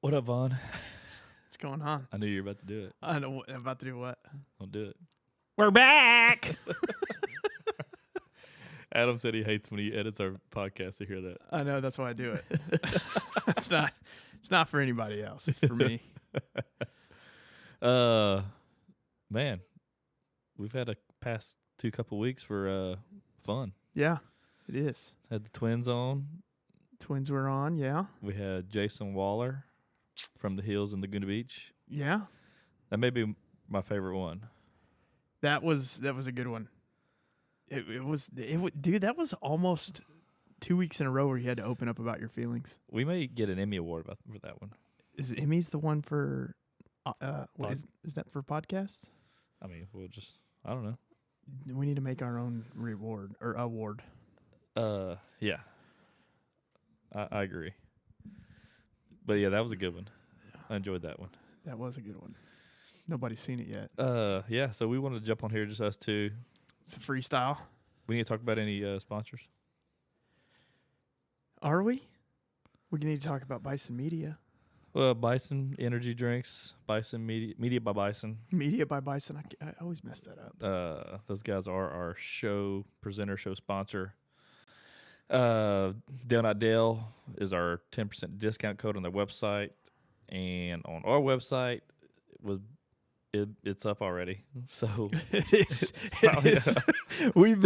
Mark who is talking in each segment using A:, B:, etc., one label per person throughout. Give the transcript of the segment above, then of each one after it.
A: What up, Vaughn?
B: What's going on?
A: I knew you were about to do it.
B: I know I'm about to do what?
A: Don't do it.
B: We're back.
A: Adam said he hates when he edits our podcast to hear that.
B: I know, that's why I do it. It's not for anybody else. It's for me.
A: Man, we've had a past couple weeks for fun.
B: Yeah, it is.
A: Had the twins on.
B: Twins were on, yeah.
A: We had Jason Waller from the Hills in Laguna Beach.
B: Yeah.
A: That may be my favorite one.
B: That was a good one. Dude, that was almost 2 weeks in a row where you had to open up about your feelings.
A: We may get an Emmy award for that one.
B: Is Emmy's the one for is that for podcasts?
A: I mean, I don't know.
B: We need to make our own reward or award.
A: Yeah. I agree. But yeah, that was a good one. I enjoyed that one.
B: That was a good one. Nobody's seen it yet.
A: Yeah, so we wanted to jump on here, just us two.
B: It's a freestyle.
A: We need to talk about any sponsors.
B: Are we? We need to talk about Bison Media.
A: Well, Bison Energy Drinks, Bison Media by Bison.
B: Media by Bison. I always mess that up.
A: Those guys are our show sponsor. Dale Not Dale is our 10% discount code on their website, and on our website it's up already. So
B: it is. We've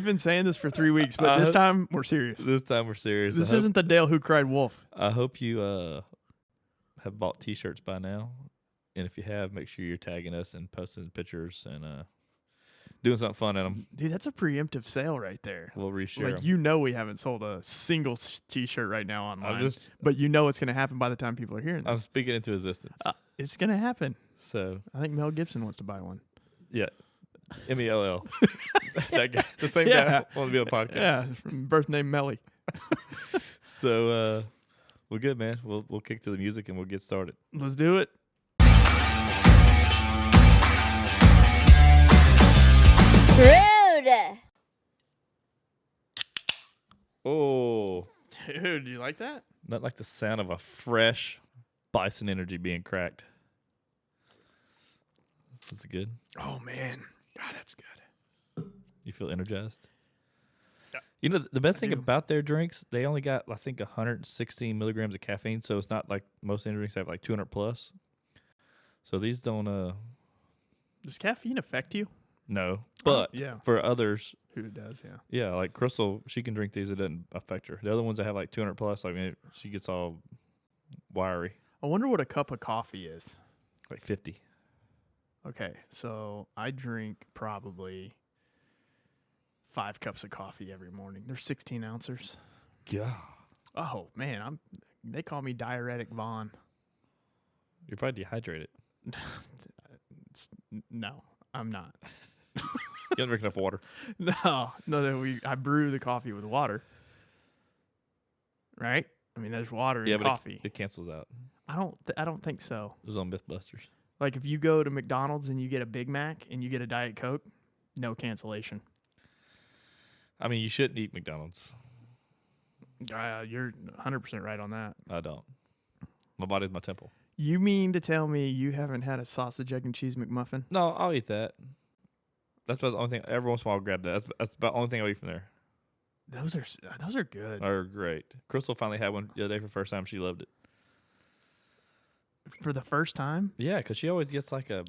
B: been saying this for 3 weeks, but this time we're serious.
A: This time we're serious.
B: This isn't the Dale who cried wolf.
A: I hope you have bought T-shirts by now, and if you have, make sure you're tagging us and posting pictures and doing something fun in them.
B: Dude, that's a preemptive sale right there.
A: We'll reshare them.
B: You know we haven't sold a single T-shirt right now online, but you know it's going to happen by the time people are hearing this.
A: I'm speaking into existence.
B: It's going to happen.
A: So
B: I think Mel Gibson wants to buy one.
A: Yeah. MELL. That guy. The same guy wants to be on the podcast.
B: Yeah, birth name Melly.
A: So we're good, man. We'll kick to the music and we'll get started.
B: Let's do it.
C: Rude.
A: Oh.
B: Dude, do you like that?
A: Not like the sound of a fresh Bison Energy being cracked. Is it good?
B: Oh, man. God, that's good.
A: You feel energized?
B: Yeah.
A: You know, the best thing about their drinks, they only got, I think, 116 milligrams of caffeine, so it's not like most energy drinks have like 200 plus. So these don't...
B: Does caffeine affect you?
A: No, but for others...
B: Who does, yeah.
A: Yeah, like Crystal, she can drink these, it doesn't affect her. The other ones that have like 200 plus, she gets all wiry.
B: I wonder what a cup of coffee is.
A: Like 50.
B: Okay, so I drink probably 5 cups of coffee every morning. They're 16 ounces.
A: Yeah.
B: Oh, man, they call me Diuretic Vaughn.
A: You're probably dehydrated.
B: No, I'm not.
A: You don't drink enough water.
B: No, I brew the coffee with water. Right? I mean, there's water in coffee.
A: It cancels out.
B: I don't think so.
A: It was on Mythbusters.
B: Like if you go to McDonald's and you get a Big Mac and you get a Diet Coke, no cancellation.
A: I mean, you shouldn't eat McDonald's.
B: You're 100% right on that.
A: I don't. My body's my temple.
B: You mean to tell me you haven't had a sausage, egg, and cheese McMuffin?
A: No, I'll eat that. That's about the only thing. Every once in a while, I'll grab that. That's about the only thing I'll eat from there.
B: Those are good.
A: They're great. Crystal finally had one the other day for the first time. She loved it.
B: For the first time?
A: Yeah, because she always gets like a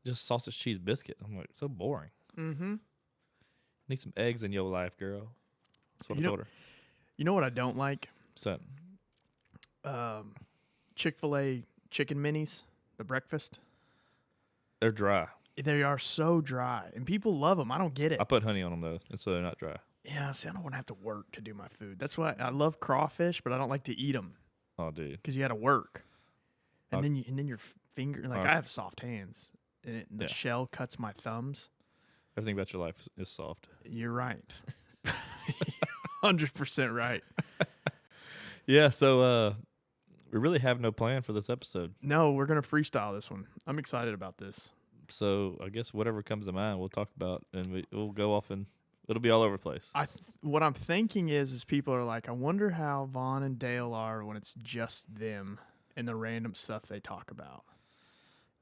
A: just sausage cheese biscuit. I'm like, so boring.
B: Mm-hmm.
A: Need some eggs in your life, girl. That's what I told her.
B: You know what I don't like?
A: So,
B: Chick-fil-A chicken minis, the breakfast.
A: They're dry.
B: They are so dry, and people love them. I don't get it.
A: I put honey on them, though, and so they're not dry.
B: Yeah, see, I don't want to have to work to do my food. That's why I love crawfish, but I don't like to eat them.
A: Oh, dude.
B: Because you got to work. And then your finger, I have soft hands, and the shell cuts my thumbs.
A: Everything about your life is soft.
B: You're right. 100% right.
A: Yeah, so we really have no plan for this episode.
B: No, we're going to freestyle this one. I'm excited about this.
A: So I guess whatever comes to mind, we'll talk about, and we'll go off and It'll be all over the place.
B: What I'm thinking is people are like, I wonder how Vaughn and Dale are when it's just them and the random stuff they talk about.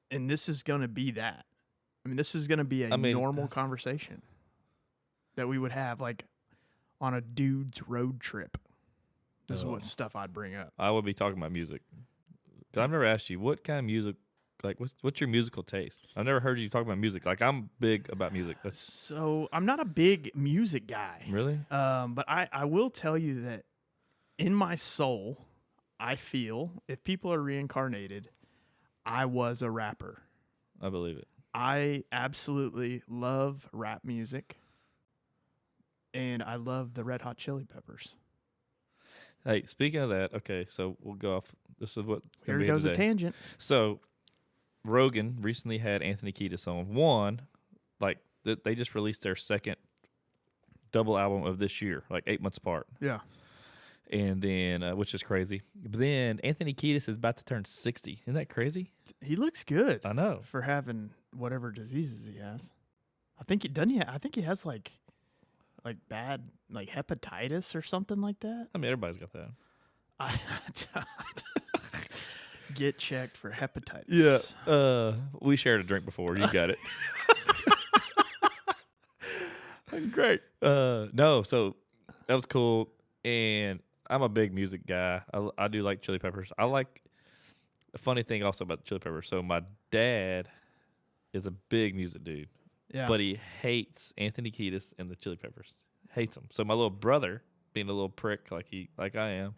B: And this is going to be that. I mean, this is going to be a normal conversation that we would have like on a dude's road trip. This is what stuff I'd bring up.
A: I would be talking about music. 'Cause I've never asked you what kind of music. Like, what's your musical taste? I've never heard you talk about music. Like, I'm big about music.
B: So I'm not a big music guy.
A: Really?
B: But I will tell you that in my soul, I feel if people are reincarnated, I was a rapper.
A: I believe it.
B: I absolutely love rap music, and I love the Red Hot Chili Peppers.
A: Hey, speaking of that, okay, so we'll go off. This is what
B: Here goes a tangent.
A: So, Rogan recently had Anthony Kiedis on. One, like they just released their second double album of this year, like 8 months apart.
B: Yeah.
A: And then, which is crazy. But then Anthony Kiedis is about to turn 60. Isn't that crazy?
B: He looks good.
A: I know.
B: For having whatever diseases he has. I think he doesn't. I think he has like bad like hepatitis or something like that.
A: I mean, everybody's got that.
B: Get checked for hepatitis.
A: Yeah. We shared a drink before. You got it.
B: Great.
A: No, so that was cool. And I'm a big music guy. I do like Chili Peppers. I like a funny thing also about Chili Peppers. So my dad is a big music dude.
B: Yeah.
A: But he hates Anthony Kiedis and the Chili Peppers. Hates them. So my little brother, being a little prick like I am,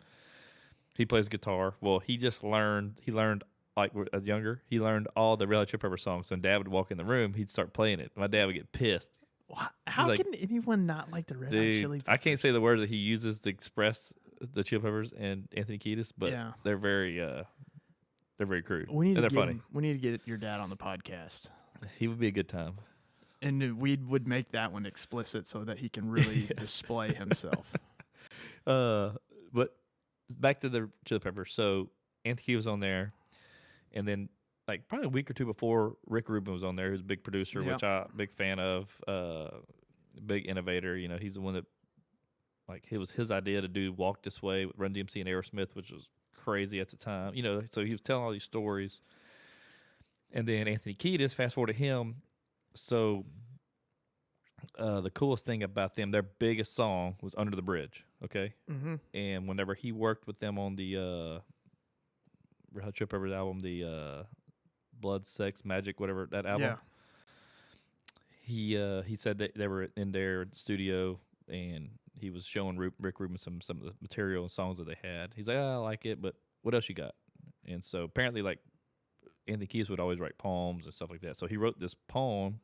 A: he plays guitar. Well, he learned like as younger, he learned all the Red Hot Chili Pepper songs. So when Dad would walk in the room, he'd start playing it. My dad would get pissed.
B: How can anyone not like the Red Hot Chili Peppers?
A: I can't say the words that he uses to express the Chili Peppers and Anthony Kiedis, but they're very crude. They're funny.
B: We need to get your dad on the podcast.
A: He would be a good time.
B: And we would make that one explicit so that he can really display himself.
A: But back to the Chili Peppers. So Anthony was on there, and then like probably a week or two before, Rick Rubin was on there, who's a big producer, which I'm a big fan of, big innovator. You know, he's the one that like it was his idea to do Walk This Way with Run DMC and Aerosmith, which was crazy at the time. You know, so he was telling all these stories. And then Anthony Kiedis, fast forward to him. So the coolest thing about them, their biggest song was Under the Bridge, okay?
B: Mm-hmm.
A: And whenever he worked with them on the Red Hot Chili Peppers album, the Blood, Sex, Magic, whatever, that album, he said that they were in their studio and he was showing Rick Rubin some of the material and songs that they had. He's like, I like it, but what else you got? And so apparently, like, Anthony Kiedis would always write poems and stuff like that. So he wrote this poem,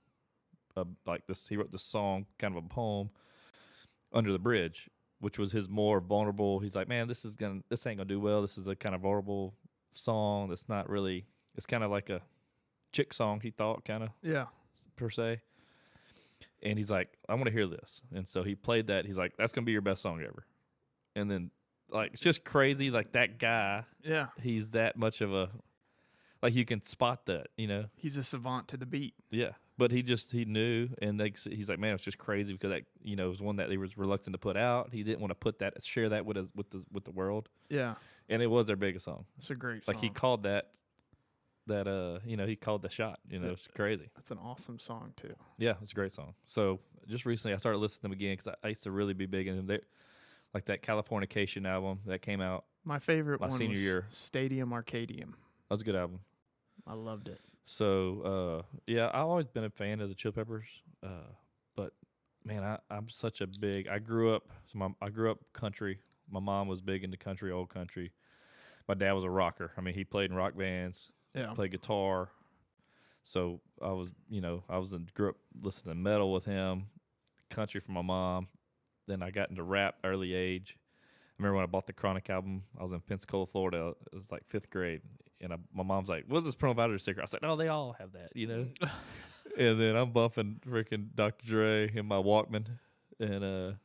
A: he wrote this song, kind of a poem, Under the Bridge, which was his more vulnerable. He's like, man, this ain't gonna do well. This is a kind of vulnerable song that's not really. It's kind of like a chick song. He thought, kind of, per se. And he's like, I want to hear this. And so he played that. He's like, that's gonna be your best song ever. And then, like, it's just crazy. Like that guy.
B: Yeah.
A: He's that much of a. Like you can spot that, you know.
B: He's a savant to the beat.
A: Yeah, but he knew, and he's like, man, it's just crazy because that, you know, it was one that he was reluctant to put out. He didn't want to share that with the world.
B: Yeah,
A: and it was their biggest song.
B: It's a great song.
A: Like he called that you know, he called the shot. You know, it's crazy.
B: That's an awesome song too.
A: Yeah, it's a great song. So just recently, I started listening to them again because I used to really be big in them. Like that Californication album that came out.
B: My favorite
A: my
B: one
A: senior
B: was
A: year.
B: Stadium Arcadium.
A: That was a good album.
B: I loved it.
A: So, yeah, I've always been a fan of the Chili Peppers. But, man, I'm such a big – I grew up country. My mom was big into country, old country. My dad was a rocker. I mean, he played in rock bands, played guitar. So I grew up listening to metal with him, country from my mom. Then I got into rap early age. I remember when I bought the Chronic album, I was in Pensacola, Florida. It was like 5th grade. And my mom's like, what's this provider sticker? I was like, oh, they all have that, you know? And then I'm bumping freaking Dr. Dre in my Walkman. And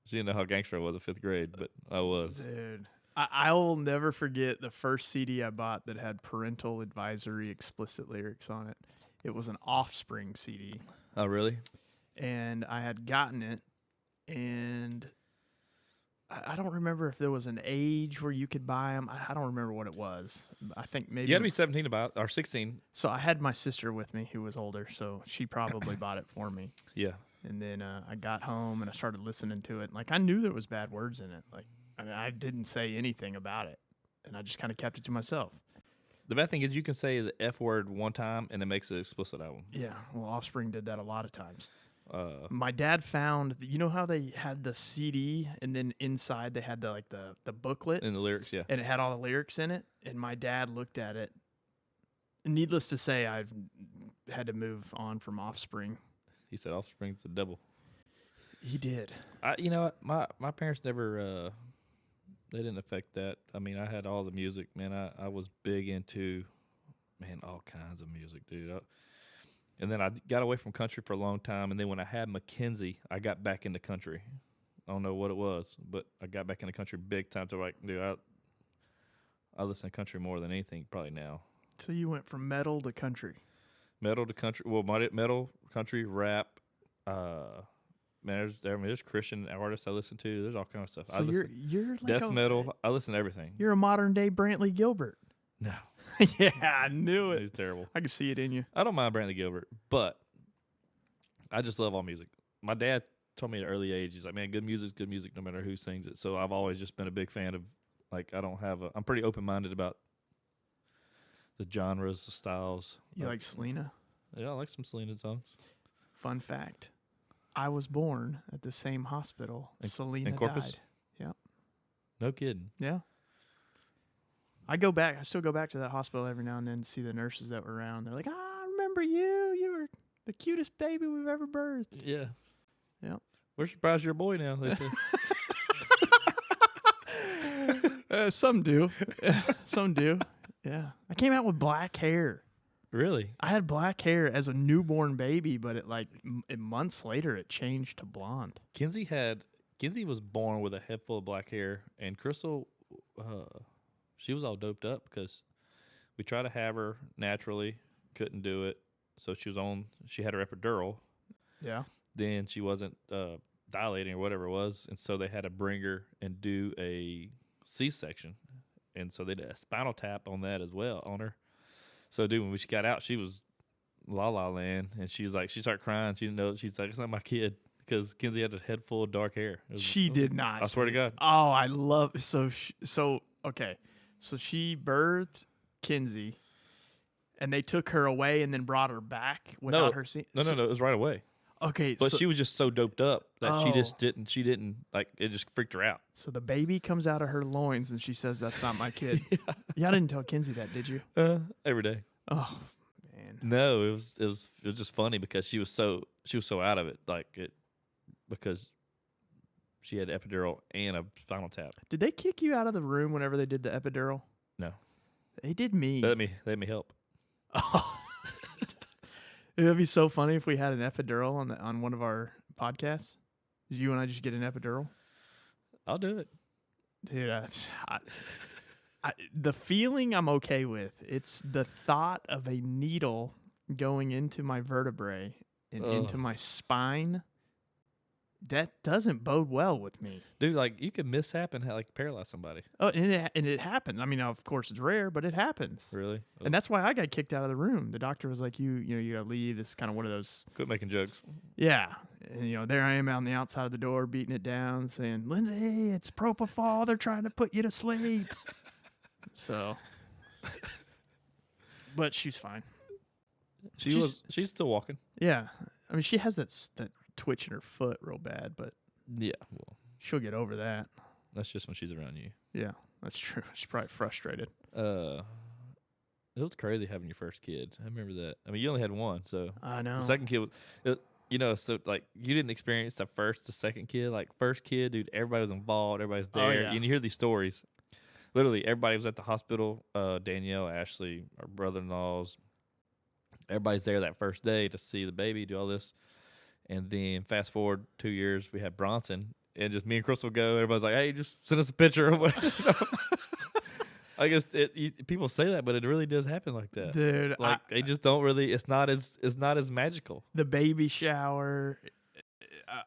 A: she didn't know how gangster I was in 5th grade, but I was.
B: Dude, I will never forget the first CD I bought that had parental advisory explicit lyrics on it. It was an Offspring CD.
A: Oh, really?
B: And I had gotten it and I don't remember if there was an age where you could buy them. I don't remember what it was. I think maybe
A: You got to be 17 or 16.
B: So I had my sister with me who was older, so she probably bought it for me.
A: Yeah.
B: And then I got home and I started listening to it. Like I knew there was bad words in it. Like I didn't say anything about it, and I just kind of kept it to myself.
A: The bad thing is you can say the F word one time and it makes an explicit album.
B: Yeah, well, Offspring did that a lot of times. My dad found, you know how they had the CD and then inside they had the booklet
A: In the lyrics, yeah.
B: and it had all the lyrics in it. And my dad looked at it. Needless to say, I've had to move on from Offspring.
A: He said Offspring's the devil.
B: He did.
A: You know what? My parents never they didn't affect that. I mean, I had all the music, man. I was big into, man, all kinds of music, dude. And then I got away from country for a long time, and then when I had Mackenzie, I got back into country. I don't know what it was, but I got back into country big time. To like, dude, I listen to country more than anything probably now.
B: So you went from metal to country.
A: Metal to country. Well, metal, country, rap. Man, there's Christian artists I listen to. There's all kinds of stuff.
B: So you're like
A: death metal. I listen to everything.
B: You're a modern day Brantley Gilbert.
A: No.
B: Yeah, I knew it.
A: It was terrible.
B: I can see it in you.
A: I don't mind Brantley Gilbert, but I just love all music. My dad told me at an early age, he's like, man, good music's good music no matter who sings it. So I've always just been a big fan of, like, I'm pretty open-minded about the genres, the styles.
B: You like Selena?
A: Yeah, I like some Selena songs.
B: Fun fact. I was born at the same hospital Selena
A: in Corpus?
B: died. Yeah.
A: No kidding.
B: Yeah. I still go back to that hospital every now and then to see the nurses that were around. They're like, I remember you. You were the cutest baby we've ever birthed.
A: Yeah.
B: Yep.
A: We're surprised you're a boy now. They say.
B: Some do. Some do. Yeah. I came out with black hair.
A: Really?
B: I had black hair as a newborn baby, but months later it changed to blonde.
A: Kinsey was born with a head full of black hair, and Crystal, she was all doped up because we tried to have her naturally, couldn't do it. So she had her epidural.
B: Yeah.
A: Then she wasn't dilating or whatever it was, and so they had to bring her and do a C-section. And so they did a spinal tap on that as well, on her. So, dude, when she got out, she was la la land, and she started crying. She didn't know. She's like, it's not my kid, because Kinsey had a head full of dark hair.
B: She did not.
A: I swear to God.
B: Oh, I love okay. So she birthed Kinsey, and they took her away and then brought her back without her seeing.
A: No, it was right away.
B: Okay,
A: but she was just so doped up that she
B: Oh.
A: didn't like it. Just freaked her out.
B: So the baby comes out of her loins, and she says, "That's not my kid." Y'all didn't tell Kinsey that, did you?
A: Every day.
B: Oh man.
A: No, it was just funny because she was so out of it, because she had epidural and a spinal tap.
B: Did they kick you out of the room whenever they did the epidural?
A: No,
B: They did me.
A: they let me help.
B: Oh. It would be so funny if we had an epidural on one of our podcasts. You and I just get an epidural.
A: I'll do it,
B: Dude, the feeling I'm okay with. It's the thought of a needle going into my vertebrae and into my spine. That doesn't bode well with me.
A: dude. Like you could mishap and paralyze somebody.
B: Oh, and it happened. I mean, of course, it's rare, but it happens.
A: Really?
B: And that's why I got kicked out of the room. The doctor was like, you gotta leave. This is kind of one of those.
A: Quit making jokes.
B: Yeah. And, there I am out on the outside of the door beating it down saying, Lindsay, it's propofol. They're trying to put you to sleep. So. But she's fine.
A: She's still walking.
B: Yeah. I mean, she has that twitch in her foot real bad, but
A: Yeah, well,
B: she'll get over that.
A: that's just when she's around you.
B: Yeah, that's true. She's probably frustrated.
A: It was crazy having your first kid. I remember that. I mean, you only had one, so
B: I know.
A: the second kid, so like you didn't experience the second kid. Like first kid, dude, everybody was involved. Everybody's there,
B: Oh, yeah.
A: and you hear these stories. Literally, everybody was at the hospital. Danielle, Ashley, our brother-in-laws. Everybody's there that first day to see the baby, do all this. And then fast forward 2 years, we had Bronson, and just me and Crystal go. Everybody's like, "Hey, just send us a picture or whatever." I guess people say that, but it really does happen like that.
B: Dude,
A: Like they just don't really. It's not as magical.
B: the baby shower.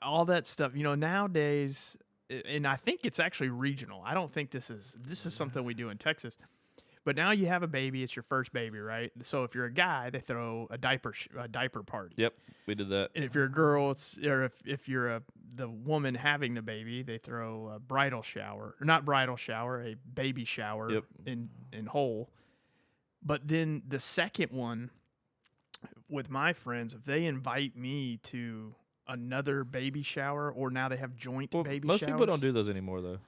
B: all that stuff. Nowadays, and I think it's actually regional. I don't think this is something we do in Texas. But now you have a baby, it's your first baby, right? So if you're a guy, they throw a diaper party.
A: Yep, we did that.
B: And if you're a girl, if you're the woman having the baby, they throw a bridal shower, or not bridal shower, a baby shower
A: Yep.
B: in whole. But then the second one with my friends, if they invite me to another baby shower, or now they have joint baby
A: most
B: showers.
A: people don't do those anymore, though.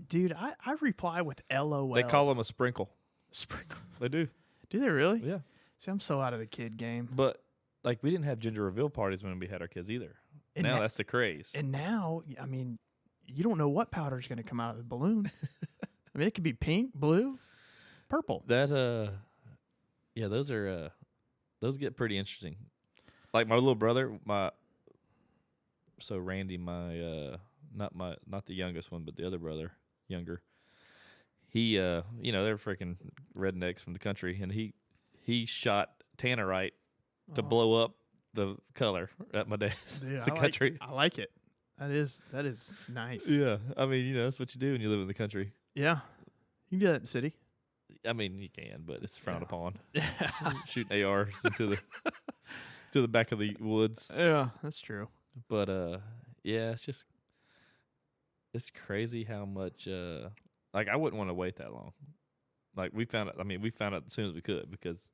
B: Dude, I reply with LOL.
A: They call them a sprinkle.
B: Sprinkle.
A: They do.
B: Do they really?
A: Yeah.
B: See, I'm so out of the kid game.
A: But like, we didn't have gender reveal parties when we had our kids either.
B: And
A: now that's the craze.
B: And now, I mean, you don't know what powder is going to come out of the balloon. I mean, it could be pink, blue, purple.
A: That yeah, those are those get pretty interesting. Like my little brother, Randy, not the youngest one, but the other brother, younger. He they're freaking rednecks from the country, and he shot tannerite to blow up the color at my dad's
B: Dude,
A: country.
B: I like it. That is nice.
A: Yeah, I mean, that's what you do when you live in the country.
B: Yeah, you can do that in the city.
A: I mean, you can, but it's frowned upon.
B: Yeah.
A: Shooting ARs into the back of the woods.
B: Yeah, that's true.
A: But yeah, it's crazy how much like I wouldn't want to wait that long. Like we found out as soon as we could, because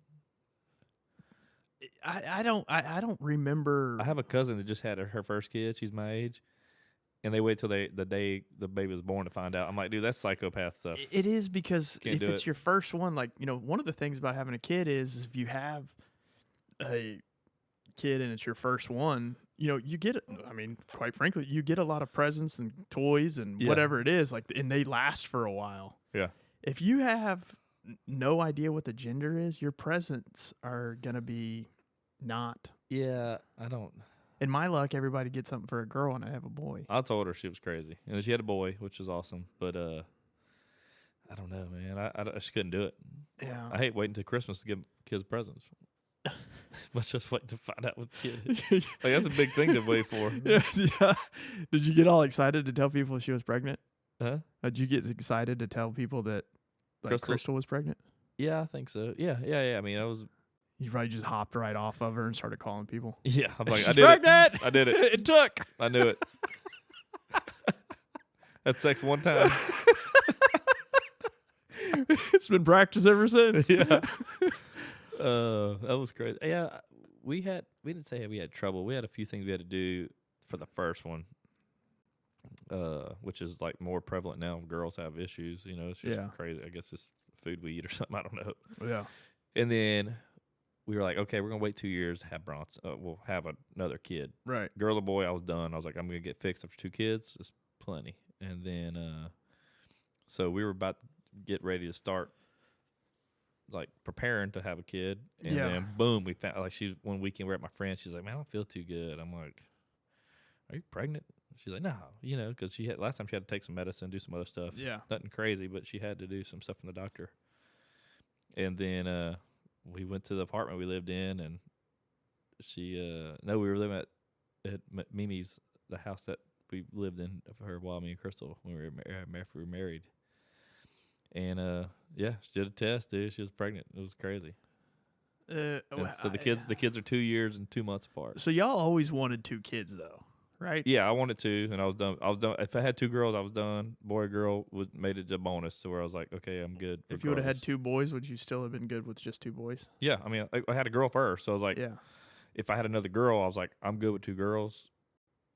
B: I don't remember.
A: I have a cousin that just had her first kid. She's my age, and they wait till the day the baby was born to find out. I'm like, dude, that's psychopath stuff.
B: It is, because
A: Can't
B: if
A: do
B: it's
A: it.
B: your first one, like, one of the things about having a kid is if you have a kid and it's your first one, you get, I mean, quite frankly, you get a lot of presents and toys and whatever it is, like, and they last for a while.
A: Yeah.
B: If you have no idea what the gender is, your presents are gonna be not.
A: Yeah, I don't.
B: In my luck, everybody gets something for a girl, and I have a boy.
A: I told her she was crazy, and she had a boy, which is awesome. But I don't know, man. I just couldn't do it.
B: Yeah.
A: I hate waiting until Christmas to give kids presents. Much just waiting to find out with the kid. Like, that's a big thing to wait for.
B: Yeah. Did you get all excited to tell people she was pregnant?
A: Huh?
B: Did you get excited to tell people that Crystal was pregnant?
A: Yeah, I think so. Yeah. I mean,
B: You probably just hopped right off of her and started calling people.
A: Yeah, I'm like,
B: She's
A: I did
B: pregnant!
A: it. I did it.
B: It took.
A: I knew it. Had sex one time.
B: It's been practice ever since.
A: Yeah. That was crazy. Yeah, we didn't say we had trouble. We had a few things we had to do for the first one, which is like more prevalent now. Girls have issues. It's just crazy. I guess it's food we eat or something. I don't know.
B: Yeah.
A: And then we were like, okay, we're gonna wait 2 years to have Bronson. We'll have another kid.
B: Right.
A: Girl or boy, I was done. I was like, I'm gonna get fixed after 2 kids. It's plenty. And then, so we were about to get ready to start, like, preparing to have a kid. And then, boom, we found, like, one weekend we're at my friend's. She's like, man, I don't feel too good. I'm like, are you pregnant? She's like, no, because last time she had to take some medicine, do some other stuff.
B: Yeah.
A: Nothing crazy, but she had to do some stuff from the doctor. And then we went to the apartment we lived in, and we were living at Mimi's, the house that we lived in for her while me and Crystal when we were married. And she did a test, dude. She was pregnant. It was crazy. So the kids are 2 years and 2 months apart.
B: So y'all always wanted 2 kids, though, right?
A: Yeah, I wanted 2, and I was done. If I had 2 girls, I was done. Boy, girl made it a bonus to where I was like, okay, I'm good.
B: If you would have had 2 boys, would you still have been good with just 2 boys?
A: Yeah, I mean, I had a girl first, so I was like, if I had another girl, I was like, I'm good with 2 girls.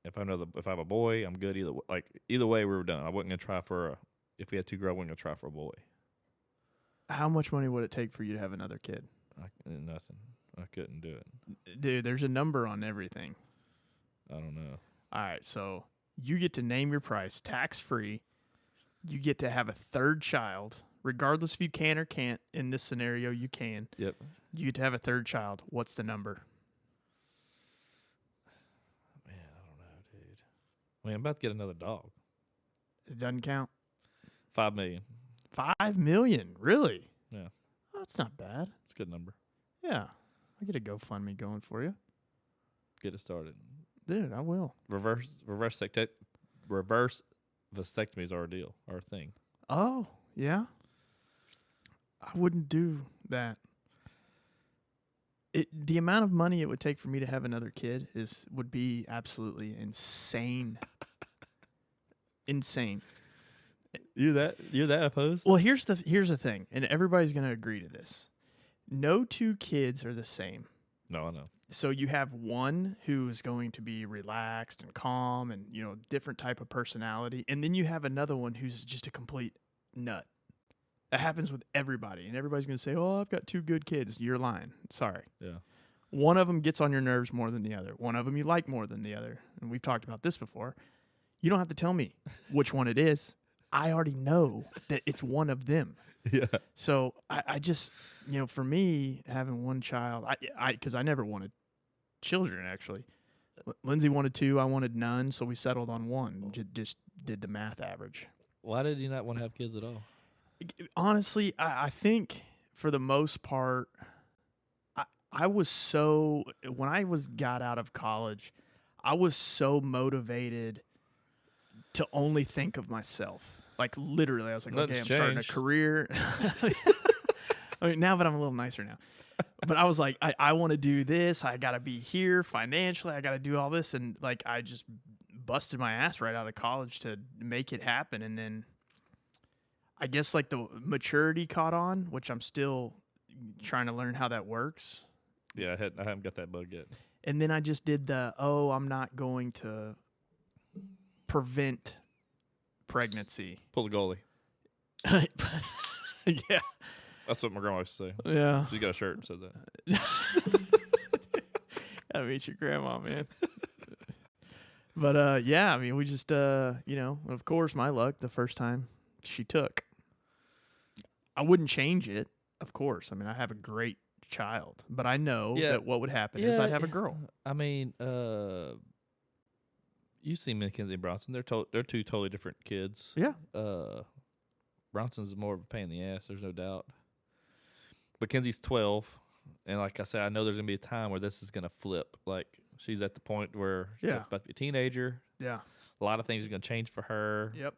A: If I have a boy, I'm good either way. We were done. I wasn't gonna try if we had 2 girls, I wasn't gonna try for a boy.
B: How much money would it take for you to have another kid?
A: Nothing. I couldn't do it.
B: Dude, there's a number on everything.
A: I don't know.
B: All right, so you get to name your price, tax-free. You get to have a 3rd child, regardless if you can or can't. In this scenario, you can.
A: Yep.
B: You get to have a 3rd child. What's the number?
A: Man, I don't know, dude. I mean, I'm about to get another dog.
B: It doesn't count?
A: $5 million.
B: $5 million? Really?
A: Yeah.
B: Oh, that's not bad.
A: It's a good number.
B: Yeah. I get a GoFundMe going for you.
A: Get it started.
B: Dude, I will.
A: Reverse vasectomies are our thing.
B: Oh, yeah. I wouldn't do that. The amount of money it would take for me to have another kid would be absolutely insane. Insane.
A: You're that opposed?
B: Well, here's the thing, and everybody's going to agree to this. No two kids are the same.
A: No, I know.
B: So you have one who's going to be relaxed and calm and, different type of personality. And then you have another one who's just a complete nut. That happens with everybody. And everybody's going to say, oh, I've got two good kids. You're lying. Sorry.
A: Yeah.
B: One of them gets on your nerves more than the other. One of them you like more than the other. And we've talked about this before. You don't have to tell me which one it is. I already know that it's one of them.
A: Yeah.
B: So I just, for me, having one child, because I never wanted children, actually. Lindsay wanted two, I wanted none, so we settled on one. Just did the math average.
A: Why did you not want to have kids at all?
B: Honestly, I think for the most part, I was so, when I got out of college, I was so motivated to only think of myself. Like, literally, I was like,
A: Nothing's
B: okay, I'm starting a
A: changed.
B: career. I mean, now, but I'm a little nicer now. But I was like, I want to do this. I got to be here financially. I got to do all this. And, like, I just busted my ass right out of college to make it happen. And then I guess, like, the maturity caught on, which I'm still trying to learn how that works.
A: Yeah, I haven't got that bug yet.
B: And then I just did I'm not going to prevent pregnancy.
A: Pull the goalie.
B: Yeah.
A: That's what my grandma used to say.
B: Yeah.
A: She's got a shirt that said that.
B: Gotta meet your grandma, man. But yeah, I mean, we just of course, my luck the first time she took. I wouldn't change it, of course. I mean, I have a great child, but I know that what would happen is I'd have a girl.
A: I mean, you see Mackenzie and Bronson. They're two totally different kids.
B: Yeah.
A: Bronson's more of a pain in the ass. There's no doubt. Mackenzie's 12, and like I said, I know there's gonna be a time where this is gonna flip. Like she's at the point where she's about to be a teenager.
B: Yeah.
A: A lot of things are gonna change for her.
B: Yep.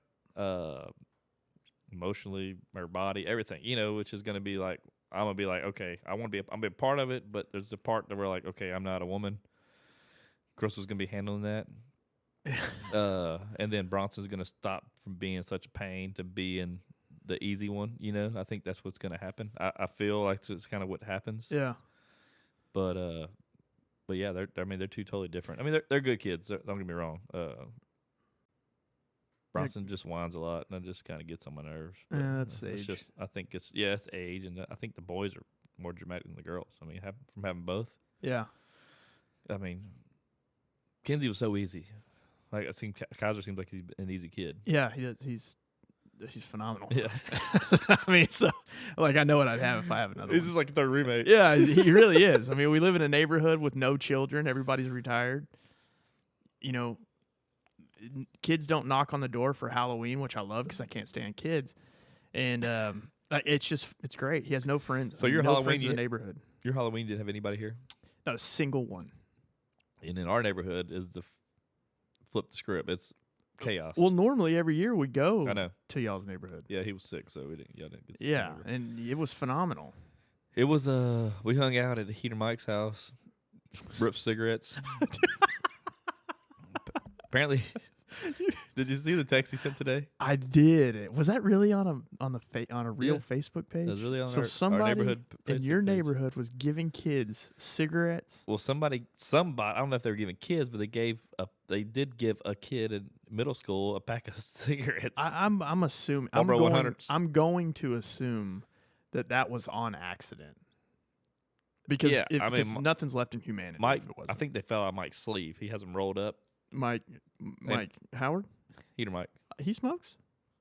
A: Emotionally, her body, everything. Which is gonna be like I'm gonna be like, okay, I'm be a part of it, but there's the part that we're like, okay, I'm not a woman. Crystal's gonna be handling that. And then Bronson's gonna stop from being such a pain to being the easy one. I think that's what's gonna happen. I feel like it's kind of what happens.
B: Yeah.
A: But yeah, they're two totally different. I mean, they're good kids. Don't get me wrong. Bronson just whines a lot, and that just kind of gets on my nerves. But,
B: that's age.
A: It's just, I think it's age, and I think the boys are more dramatic than the girls. I mean, from having both.
B: Yeah.
A: I mean, Kenzie was so easy. Like Kaiser seems like he's an easy kid.
B: Yeah, he does. He's phenomenal.
A: Yeah.
B: I mean, so like I know what I'd have if I have another.
A: He's
B: one.
A: just like a third roommate.
B: Yeah, he really is. I mean, we live in a neighborhood with no children. Everybody's retired. Kids don't knock on the door for Halloween, which I love because I can't stand kids. And it's great. He has no friends.
A: So your Halloween
B: friends in the neighborhood.
A: Your Halloween didn't have anybody here?
B: Not a single one.
A: And in our neighborhood is the flip the script. It's chaos.
B: Well, normally every year we go
A: I know.
B: to y'all's neighborhood.
A: Yeah, he was sick, so we didn't. Y'all didn't get to
B: Yeah, and it was phenomenal.
A: It was we hung out at Heater Mike's house, ripped cigarettes. Apparently, did you see the text he sent today?
B: I did. Was that really on a real Facebook page?
A: It was really on
B: somebody
A: our neighborhood
B: in
A: Facebook
B: your
A: page.
B: neighborhood was giving kids cigarettes.
A: Well, somebody, I don't know if they were giving kids, but they did give a kid in middle school a pack of cigarettes.
B: I'm assuming.
A: Marlboro 100s.
B: I'm going to assume that was on accident. Because because nothing's left in humanity.
A: Mike,
B: if it wasn't.
A: I think they fell out of Mike's sleeve. He has them rolled up.
B: Mike Howard.
A: Heater Mike.
B: He smokes.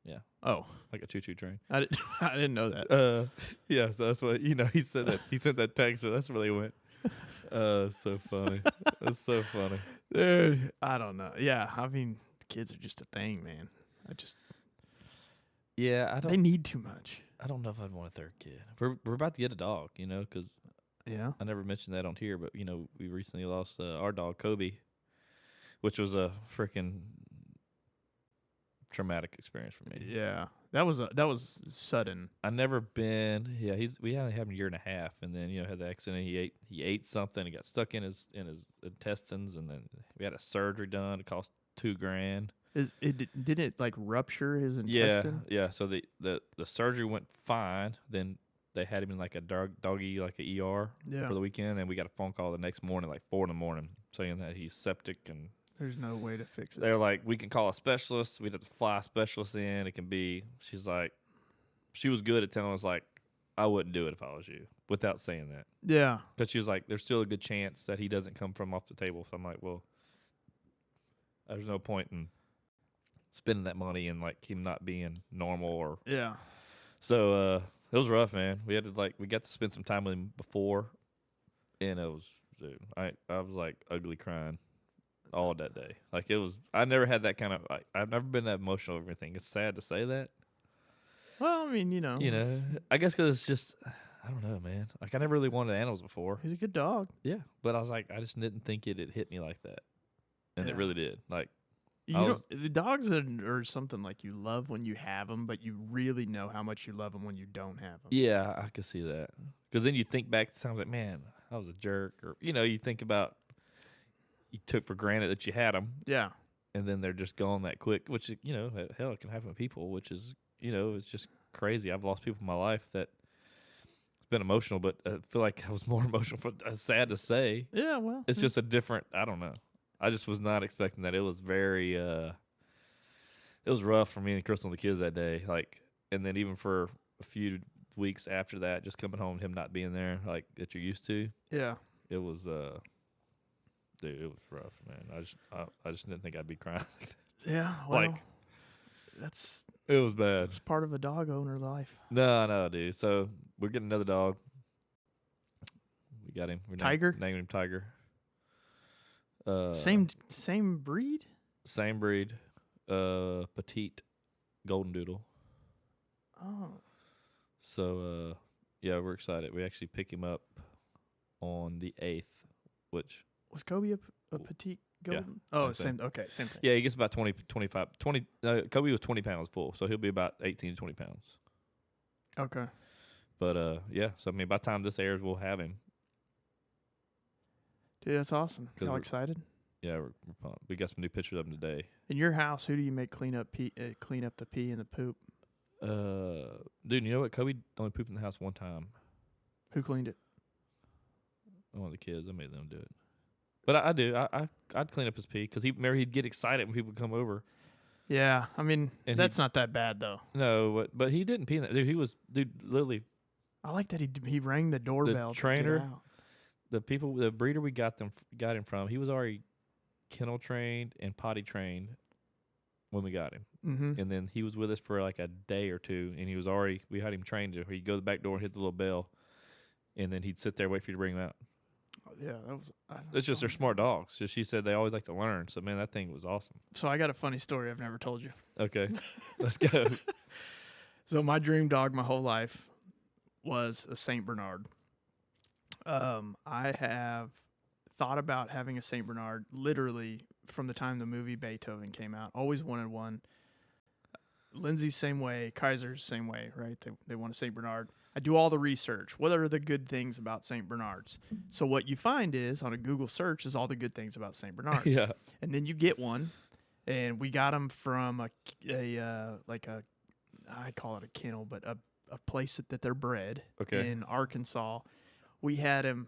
A: Yeah.
B: Oh,
A: Like a choo-choo train.
B: I didn't know that.
A: Yeah, so that's what, he said that. He sent that text, but that's where they went. So funny. That's so funny.
B: Dude, I don't know. Yeah, I mean, kids are just a thing, man.
A: Yeah,
B: They need too much.
A: I don't know if I'd want a third kid. We're about to get a dog, because
B: Yeah.
A: I never mentioned that on here, but, we recently lost our dog, Kobe. which was a freaking traumatic experience for me.
B: Yeah, that was sudden.
A: I never been. Yeah, we had him a year and a half, and then had the accident. He ate something. It got stuck in his intestines, and then we had a surgery done. It cost $2,000.
B: Did it like rupture his
A: Yeah,
B: intestine?
A: yeah. So the surgery went fine. Then they had him in like a doggy, like a ER
B: Yeah.
A: for the weekend, and we got a phone call the next morning, like 4 a.m, saying that he's septic, and
B: There's no way to fix it.
A: they're like, we can call a specialist. We'd have to fly a specialist in. It can be. She's like, she was good at telling us like, I wouldn't do it if I was you, without saying that.
B: Yeah.
A: But she was like, there's still a good chance that he doesn't come from off the table. So I'm like, well, there's no point in spending that money and like him not being normal or.
B: Yeah.
A: So it was rough, man. We had to we got to spend some time with him before, and it was, dude, I was like ugly crying all that day. Like it was, I never had that kind of. I've never been that emotional over anything. It's sad to say that.
B: Well, I mean,
A: I guess because it's just, I don't know, man. Like I never really wanted animals before.
B: he's a good dog.
A: Yeah, but I was like, I just didn't think it hit me like that, and it
B: Yeah.
A: really did. Like
B: The dogs are something like you love when you have them, but you really know how much you love them when you don't have them.
A: yeah, I could see that. Because then you think back to times like, man, I was a jerk, or you think about you took for granted that you had them,
B: Yeah.
A: and then they're just gone that quick. Which hell, it can happen to people. Which is it's just crazy. I've lost people in my life that it's been emotional, but I feel like I was more emotional. Sad to say,
B: Yeah. Well,
A: it's just a different. I don't know. I just was not expecting that. It was very. It was rough for me and Crystal and the kids that day. Like, and then even for a few weeks after that, just coming home, him not being there, like that you're used to.
B: yeah.
A: It was. Dude, it was rough, man. I just didn't think I'd be crying like that.
B: Yeah. Well,
A: Like,
B: that's
A: it was bad.
B: part of a dog owner life.
A: No, dude. So we're getting another dog. We got him.
B: Tiger?
A: Named him Tiger.
B: Same breed.
A: Same breed. Petite golden doodle.
B: Oh.
A: So yeah, we're excited. We actually pick him up on the 8th, which
B: Was Kobe a petite golden? Oh,
A: same
B: same. Okay, same thing.
A: yeah, he gets about 20, 25, 20. Kobe was 20 pounds full, so he'll be about 18 to 20 pounds.
B: Okay.
A: But yeah, so I mean, by the time this airs, we'll have him.
B: Dude, that's awesome.
A: 'Cause
B: Y'all
A: we're-
B: excited?
A: Yeah, we're pumped. We got some new pictures of him today.
B: In your house, who do you make clean up the pee and the poop?
A: Dude, you know what? Kobe only pooped in the house one time.
B: Who cleaned it?
A: One of the kids. I made them do it. But I do. I'd clean up his pee because he'd get excited when people come over.
B: Yeah, I mean
A: And
B: that's not that bad though.
A: No, but he didn't pee in that. Dude, literally,
B: I like that he rang the doorbell. to get
A: trainer-
B: out.
A: the breeder we got him from, he was already kennel trained and potty trained when we got him.
B: Mm-hmm.
A: And then he was with us for like a day or two, and we had him trained to he'd go to the back door and hit the little bell, and then he'd sit there wait for you to bring him out.
B: Yeah, that was.
A: It's just they're smart dogs. She said they always like to learn. So man, that thing was awesome.
B: So I got a funny story I've never told you.
A: Okay, let's go.
B: So my dream dog my whole life was a Saint Bernard. I have thought about having a Saint Bernard literally from the time the movie Beethoven came out. Always wanted one. Lindsay's same way. Kaiser's same way, right? They want a Saint Bernard. I do all the research. What are the good things about Saint Bernards? So what you find is on a Google search is all the good things about Saint Bernards.
A: Yeah.
B: And then you get one, and we got them from I call it a kennel, but a place that they're bred
A: Okay.
B: in Arkansas. We had him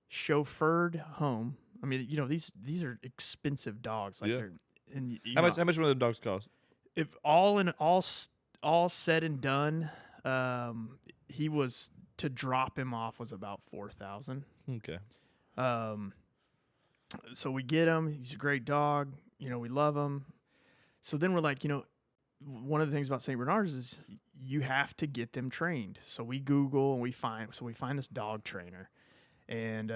B: chauffeured home. I mean, these are expensive dogs. Like
A: Yeah.
B: they're and
A: How much one of them dogs cost?
B: if all said and done, he was to drop him off was about $4,000.
A: Okay.
B: So we get him. He's a great dog. We love him. So then we're like, one of the things about St. Bernards is you have to get them trained. So we Google and we find this dog trainer, and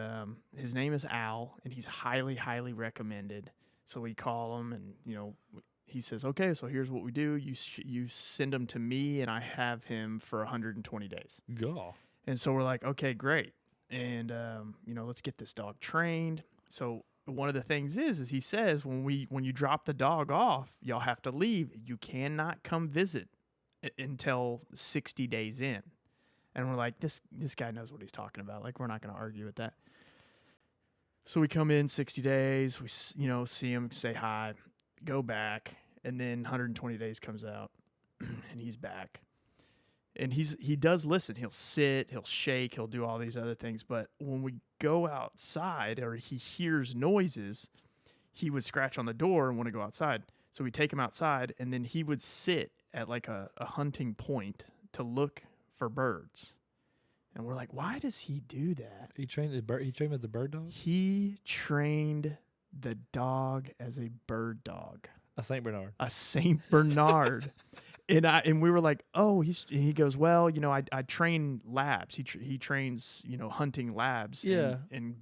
B: his name is Al, and he's highly, highly recommended. So we call him, and he says, okay, so here's what we do. You send him to me, and I have him for 120 days.
A: Go.
B: And so we're like, okay, great. And, let's get this dog trained. So one of the things is he says when you drop the dog off, y'all have to leave. You cannot come visit until 60 days in. And we're like, this guy knows what he's talking about. Like, we're not going to argue with that. So we come in 60 days, we see him, say hi, go back, and then 120 days comes out, and he's back. And he does listen. He'll sit, he'll shake, he'll do all these other things. But when we go outside or he hears noises, he would scratch on the door and want to go outside. So we take him outside, and then he would sit at like a hunting point to look for birds. And we're like, why does he do that?
A: He trained the bird. He trained as a bird dog.
B: He trained the dog as a bird dog.
A: A Saint Bernard.
B: A Saint Bernard. And we were like, oh, he goes, well, I train labs. He trains, hunting labs.
A: Yeah.
B: And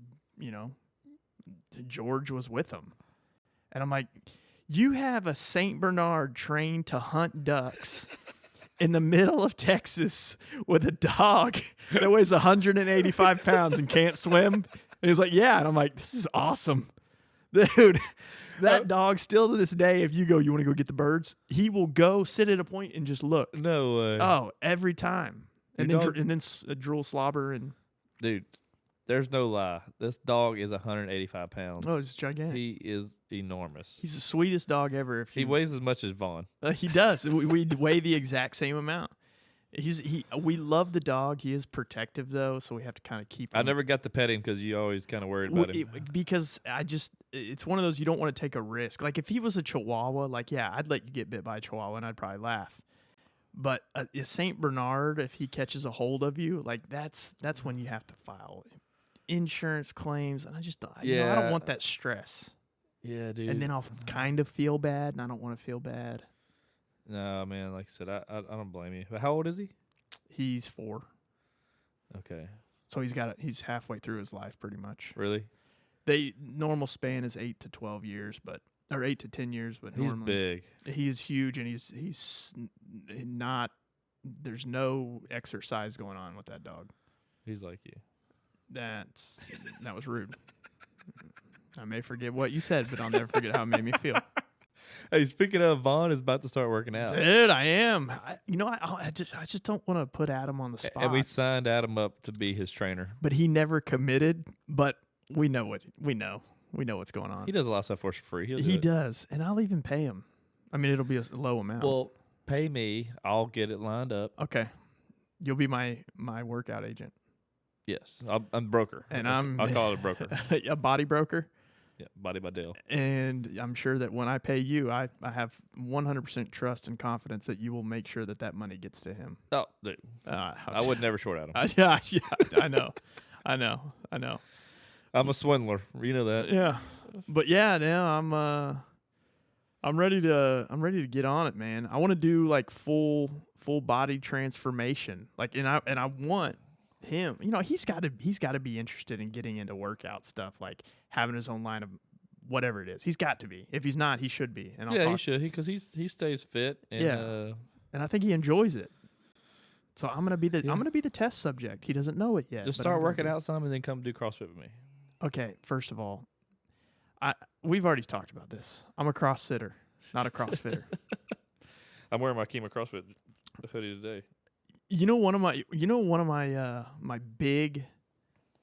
B: George was with him. And I'm like, you have a Saint Bernard trained to hunt ducks in the middle of Texas with a dog that weighs 185 pounds and can't swim? And he's like, yeah. And I'm like, this is awesome. Dude, that dog still to this day, if you go, you want to go get the birds, he will go sit at a point and just look.
A: No way.
B: Oh, every time. And then drool slobber and...
A: Dude, there's no lie. This dog is 185 pounds.
B: Oh, it's gigantic.
A: He is enormous.
B: He's the sweetest dog ever.
A: He weighs as much as Vaughn.
B: He does. We weigh the exact same amount. We love the dog. He is protective though, so we have to kind of keep him.
A: I never got to pet him because you always kind of worried about him.
B: Because it's one of those you don't want to take a risk. Like if he was a Chihuahua, like yeah, I'd let you get bit by a Chihuahua and I'd probably laugh. But a Saint Bernard, if he catches a hold of you, like that's when you have to file insurance claims, and I don't want that stress.
A: Yeah, dude.
B: And then I'll kind of feel bad, and I don't want to feel bad.
A: No, man. Like I said, I don't blame you. But how old is he?
B: He's 4.
A: Okay.
B: So he's halfway through his life, pretty much.
A: Really?
B: Normal span is 8 to 12 years, or 8 to 10 years, but
A: he's
B: normally
A: big.
B: He is huge, and he's not. There's no exercise going on with that dog.
A: He's like you.
B: That was rude. I may forget what you said, but I'll never forget how it made me feel.
A: Hey, speaking of, Vaughn is about to start working out.
B: Dude, I am. I just don't want to put Adam on the spot.
A: And we signed Adam up to be his trainer.
B: But he never committed. But we know what's going on.
A: He does a lot of stuff for us for free.
B: He does, and I'll even pay him. I mean, it'll be a low amount.
A: Well, pay me. I'll get it lined up.
B: Okay, you'll be my workout agent.
A: Yes, I'm a broker.
B: And
A: I'll call it a broker.
B: A body broker.
A: Yeah, Body by Dale.
B: And I'm sure that when I pay you, I have 100% trust and confidence that you will make sure that money gets to him.
A: Oh, dude. I would never short Adam.
B: Yeah, I know.
A: I'm a swindler. You know that.
B: Yeah. But yeah, now I'm ready to get on it, man. I want to do like full body transformation. Like and I want him, he's got to be interested in getting into workout stuff, like having his own line of whatever it is. He's got to be. If he's not, he should be. And
A: he should, because he stays fit. And,
B: and I think he enjoys it. So I'm gonna be the test subject. He doesn't know it yet.
A: Just start working out some, and then come do CrossFit with me.
B: Okay, first of all, we've already talked about this. I'm a CrossFitter, not a CrossFitter.
A: I'm wearing my Kima CrossFit hoodie today.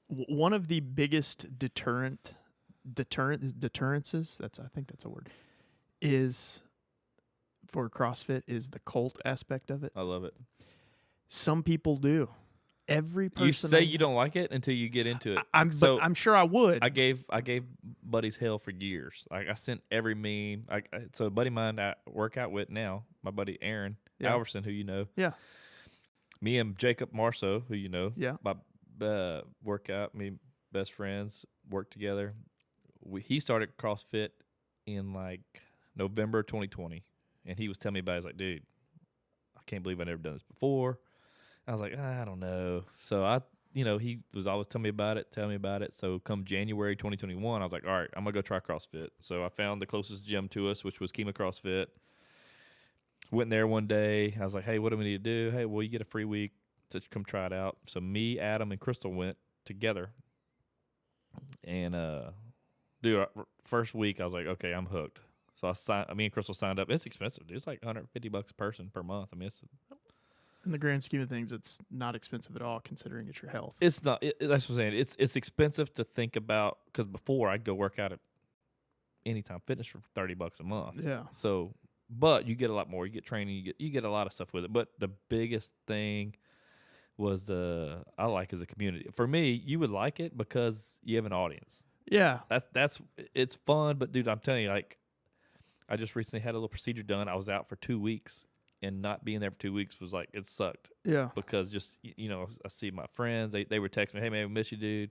B: One of the biggest deterrences, I think that's a word, is for CrossFit is the cult aspect of it.
A: I love it.
B: Some people do. Every person.
A: You say you don't like it until you get into it.
B: But I'm sure I would.
A: I gave buddies hell for years. I sent every meme. So a buddy of mine I work out with now, my buddy Aaron Alverson, who you know.
B: Yeah.
A: Me and Jacob Marceau, who you know.
B: Yeah.
A: My workout, me best friends work together. He started CrossFit in like November 2020, and he was telling me about it. He's like, dude, I can't believe I never done this before. I was like, I don't know. So he was always telling me about it. So come January 2021, I was like, all right, I'm going to go try CrossFit. So I found the closest gym to us, which was Kima CrossFit. Went there one day. I was like, hey, what do we need to do? Hey, well, you get a free week to come try it out. So me, Adam, and Crystal went together. And, dude, first week I was like, okay, I'm hooked. So me and Crystal signed up. It's expensive, dude. It's like $150 a person per month. I mean, it's
B: in the grand scheme of things, it's not expensive at all considering it's your health.
A: It's not. That's what I'm saying. It's expensive to think about because before I'd go work out at Anytime Fitness for $30 a month.
B: Yeah.
A: So, but you get a lot more. You get training. You get a lot of stuff with it. But the biggest thing was I like as a community. For me, you would like it because you have an audience.
B: Yeah.
A: That's it's fun. But dude, I'm telling you, like, I just recently had a little procedure done. I was out for 2 weeks. And not being there for 2 weeks was like, it sucked.
B: Yeah.
A: Because just, I see my friends. They were texting me, hey, man, we miss you, dude.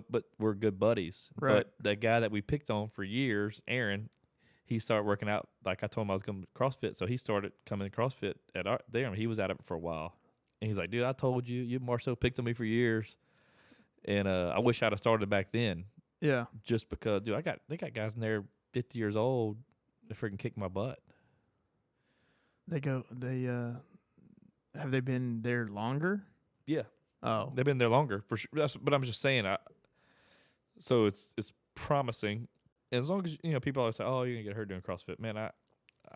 A: But we're good buddies.
B: Right.
A: But the guy that we picked on for years, Aaron, he started working out. Like I told him I was going to CrossFit. So he started coming to CrossFit there. He was at it for a while. And he's like, dude, I told you. You Marcel picked on me for years. And I wish I'd have started back then.
B: Yeah.
A: Just because, dude, they got guys in there 50 years old that freaking kick my butt.
B: Have they been there longer?
A: Yeah.
B: Oh.
A: They've been there longer for sure. But I'm just saying, so it's promising. As long as people always say, "Oh, you're gonna get hurt doing CrossFit." Man, I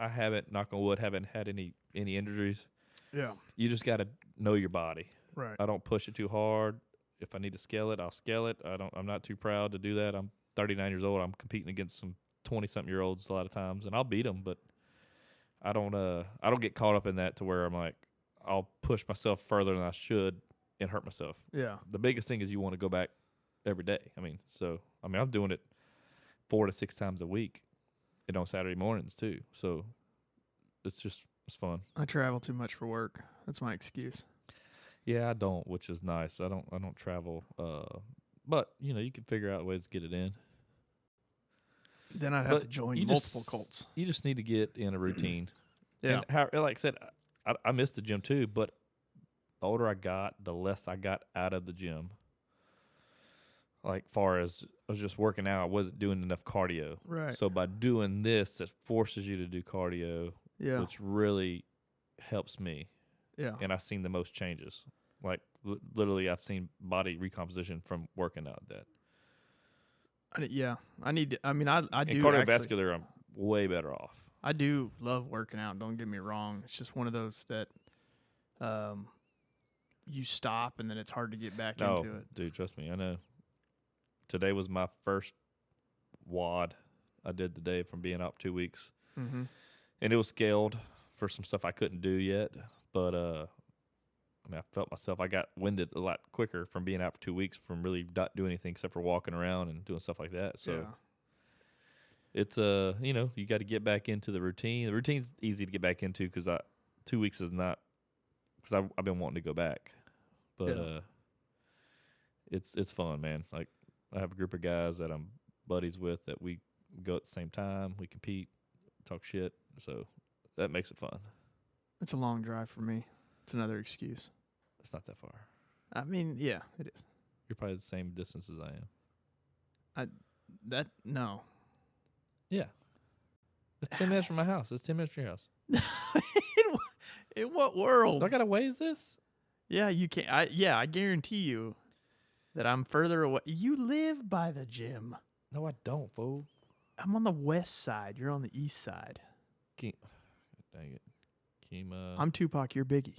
A: haven't, knock on wood, haven't had any injuries.
B: Yeah.
A: You just got to know your body.
B: Right.
A: I don't push it too hard. If I need to scale it, I'll scale it. I'm not too proud to do that. I'm 39 years old. I'm competing against some 20-something-year-olds a lot of times, and I'll beat them, but I don't get caught up in that to where I'm like, I'll push myself further than I should and hurt myself.
B: Yeah.
A: The biggest thing is you want to go back every day. I'm doing it 4 to 6 times a week and on Saturday mornings too. So it's fun.
B: I travel too much for work. That's my excuse.
A: Yeah, I don't, which is nice. I don't travel. But you can figure out ways to get it in.
B: Then I'd have to join multiple cults.
A: You just need to get in a routine.
B: Yeah.
A: And like I said, I missed the gym too, but the older I got, the less I got out of the gym. Like far as I was just working out, I wasn't doing enough cardio.
B: Right.
A: So by doing this, it forces you to do cardio, which really helps me.
B: Yeah.
A: And I've seen the most changes. Like literally, I've seen body recomposition from working out that.
B: I do. And
A: cardiovascular, I'm way better off.
B: I do love working out. Don't get me wrong. It's just one of those that you stop and then it's hard to get back into it.
A: Dude, trust me. I know. Today was my first WOD I did today from being out 2 weeks.
B: Mm-hmm.
A: And it was scaled for some stuff I couldn't do yet. But, I felt myself. I got winded a lot quicker from being out for 2 weeks from really not doing anything except for walking around and doing stuff like that. So it's, you got to get back into the routine. The routine's easy to get back into because 2 weeks is not, because I've been wanting to go back. But it's fun, man. Like, I have a group of guys that I'm buddies with that we go at the same time. We compete, talk shit. So that makes it fun.
B: It's a long drive for me. It's another excuse.
A: It's not that far.
B: I mean, yeah, it is.
A: You're probably the same distance as I am.
B: No.
A: Yeah. It's 10 minutes from my house. It's 10 minutes from your house.
B: In what world?
A: Do I got to ways this?
B: Yeah, you can't. I guarantee you that I'm further away. You live by the gym.
A: No, I don't, fool.
B: I'm on the west side. You're on the east side.
A: Dang it.
B: I'm Tupac. You're Biggie.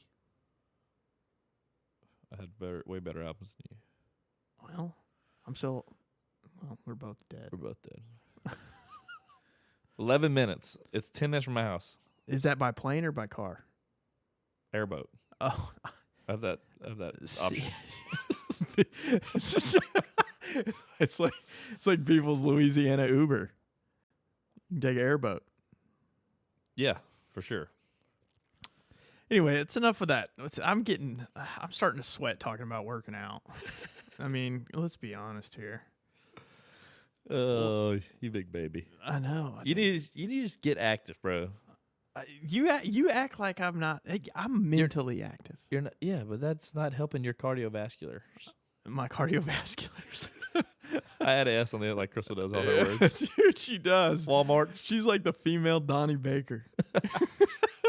A: I had way better albums than you.
B: Well, we're both dead.
A: We're both dead. 11 minutes. It's 10 minutes from my house.
B: Is that by plane or by car?
A: Airboat.
B: Oh.
A: I have that option.
B: It's like people's Louisiana Uber. You can take an airboat.
A: Yeah, for sure.
B: Anyway, it's enough of that. I'm starting to sweat talking about working out. I mean, let's be honest here.
A: Oh, you big baby.
B: I know.
A: You need to just get active, bro.
B: You act like I'm not. I'm mentally active.
A: You're not. Yeah, but that's not helping your cardiovascular.
B: My cardiovasculars.
A: I had an S on the end like Crystal does all her words.
B: Dude, she does.
A: Walmart's.
B: She's like the female Donnie Baker.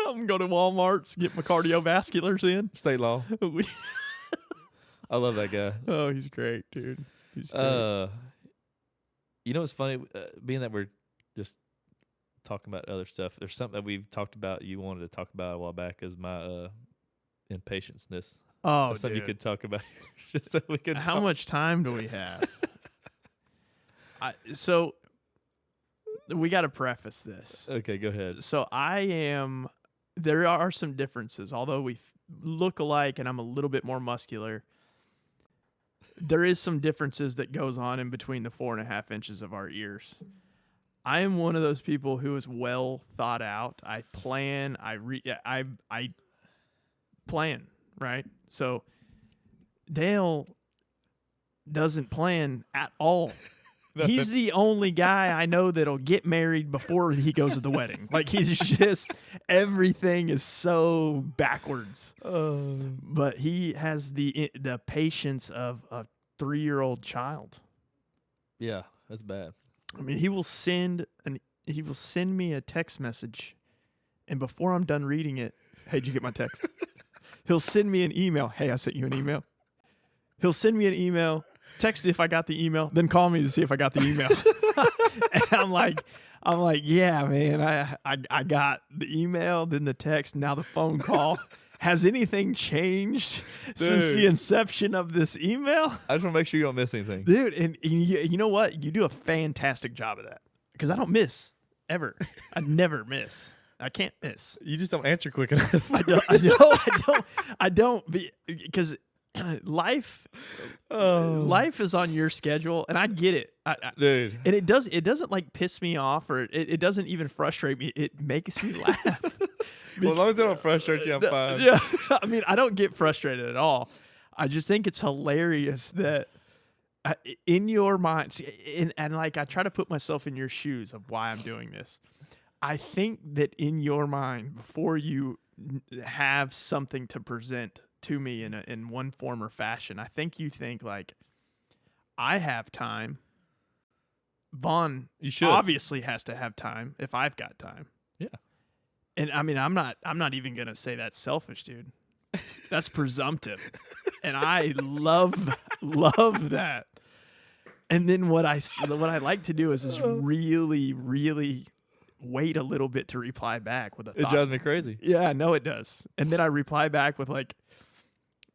B: I'm going to Walmart's, get my cardiovasculars in.
A: State law. I love that guy.
B: Oh, he's great, dude. He's great.
A: You know what's funny? Being that we're just talking about other stuff, there's something that we've talked about. You wanted to talk about a while back is my impatience-ness.
B: Oh,
A: That's something you
B: dude.
A: could talk about, just so we can.
B: How much time do we have? So we got to preface this.
A: Okay, go ahead.
B: So there are some differences, although we look alike and I'm a little bit more muscular. There is some differences that goes on in between the 4.5 inches of our ears. I am one of those people who is well thought out. I plan, I plan, right? So Dale doesn't plan at all. He's the only guy I know that'll get married before he goes to the wedding. Like, he's just, everything is so backwards. But he has the patience of a 3-year-old child.
A: Yeah, that's bad.
B: I mean, he will send me a text message, and before I'm done reading it, hey, did you get my text? He'll send me an email. Hey, I sent you an email. He'll send me an email. Text if I got the email, then call me to see if I got the email. And I'm like, yeah, man, I got the email, then the text, now the phone call. Has anything changed since the inception of this email?
A: I just want to make sure you don't miss anything.
B: Dude, and you know what? You do a fantastic job of that because I don't miss ever. I never miss. I can't miss.
A: You just don't answer quick enough.
B: I don't because life is on your schedule, and I get it,
A: dude.
B: And it doesn't like piss me off, or it doesn't even frustrate me. It makes me laugh.
A: Well, as long as they don't frustrate you, I'm fine.
B: Yeah, I mean, I don't get frustrated at all. I just think it's hilarious that in your mind, and like I try to put myself in your shoes of why I'm doing this. I think that in your mind, before you have something to present to me in one form or fashion, I think you think like, I have time. Vaughn obviously has to have time if I've got time.
A: Yeah.
B: And I mean, I'm not even gonna say that's selfish, dude. That's presumptive, and I love that. And then what I like to do is really, really wait a little bit to reply back with a thought.
A: It drives me crazy.
B: Yeah, I know it does. And then I reply back with like,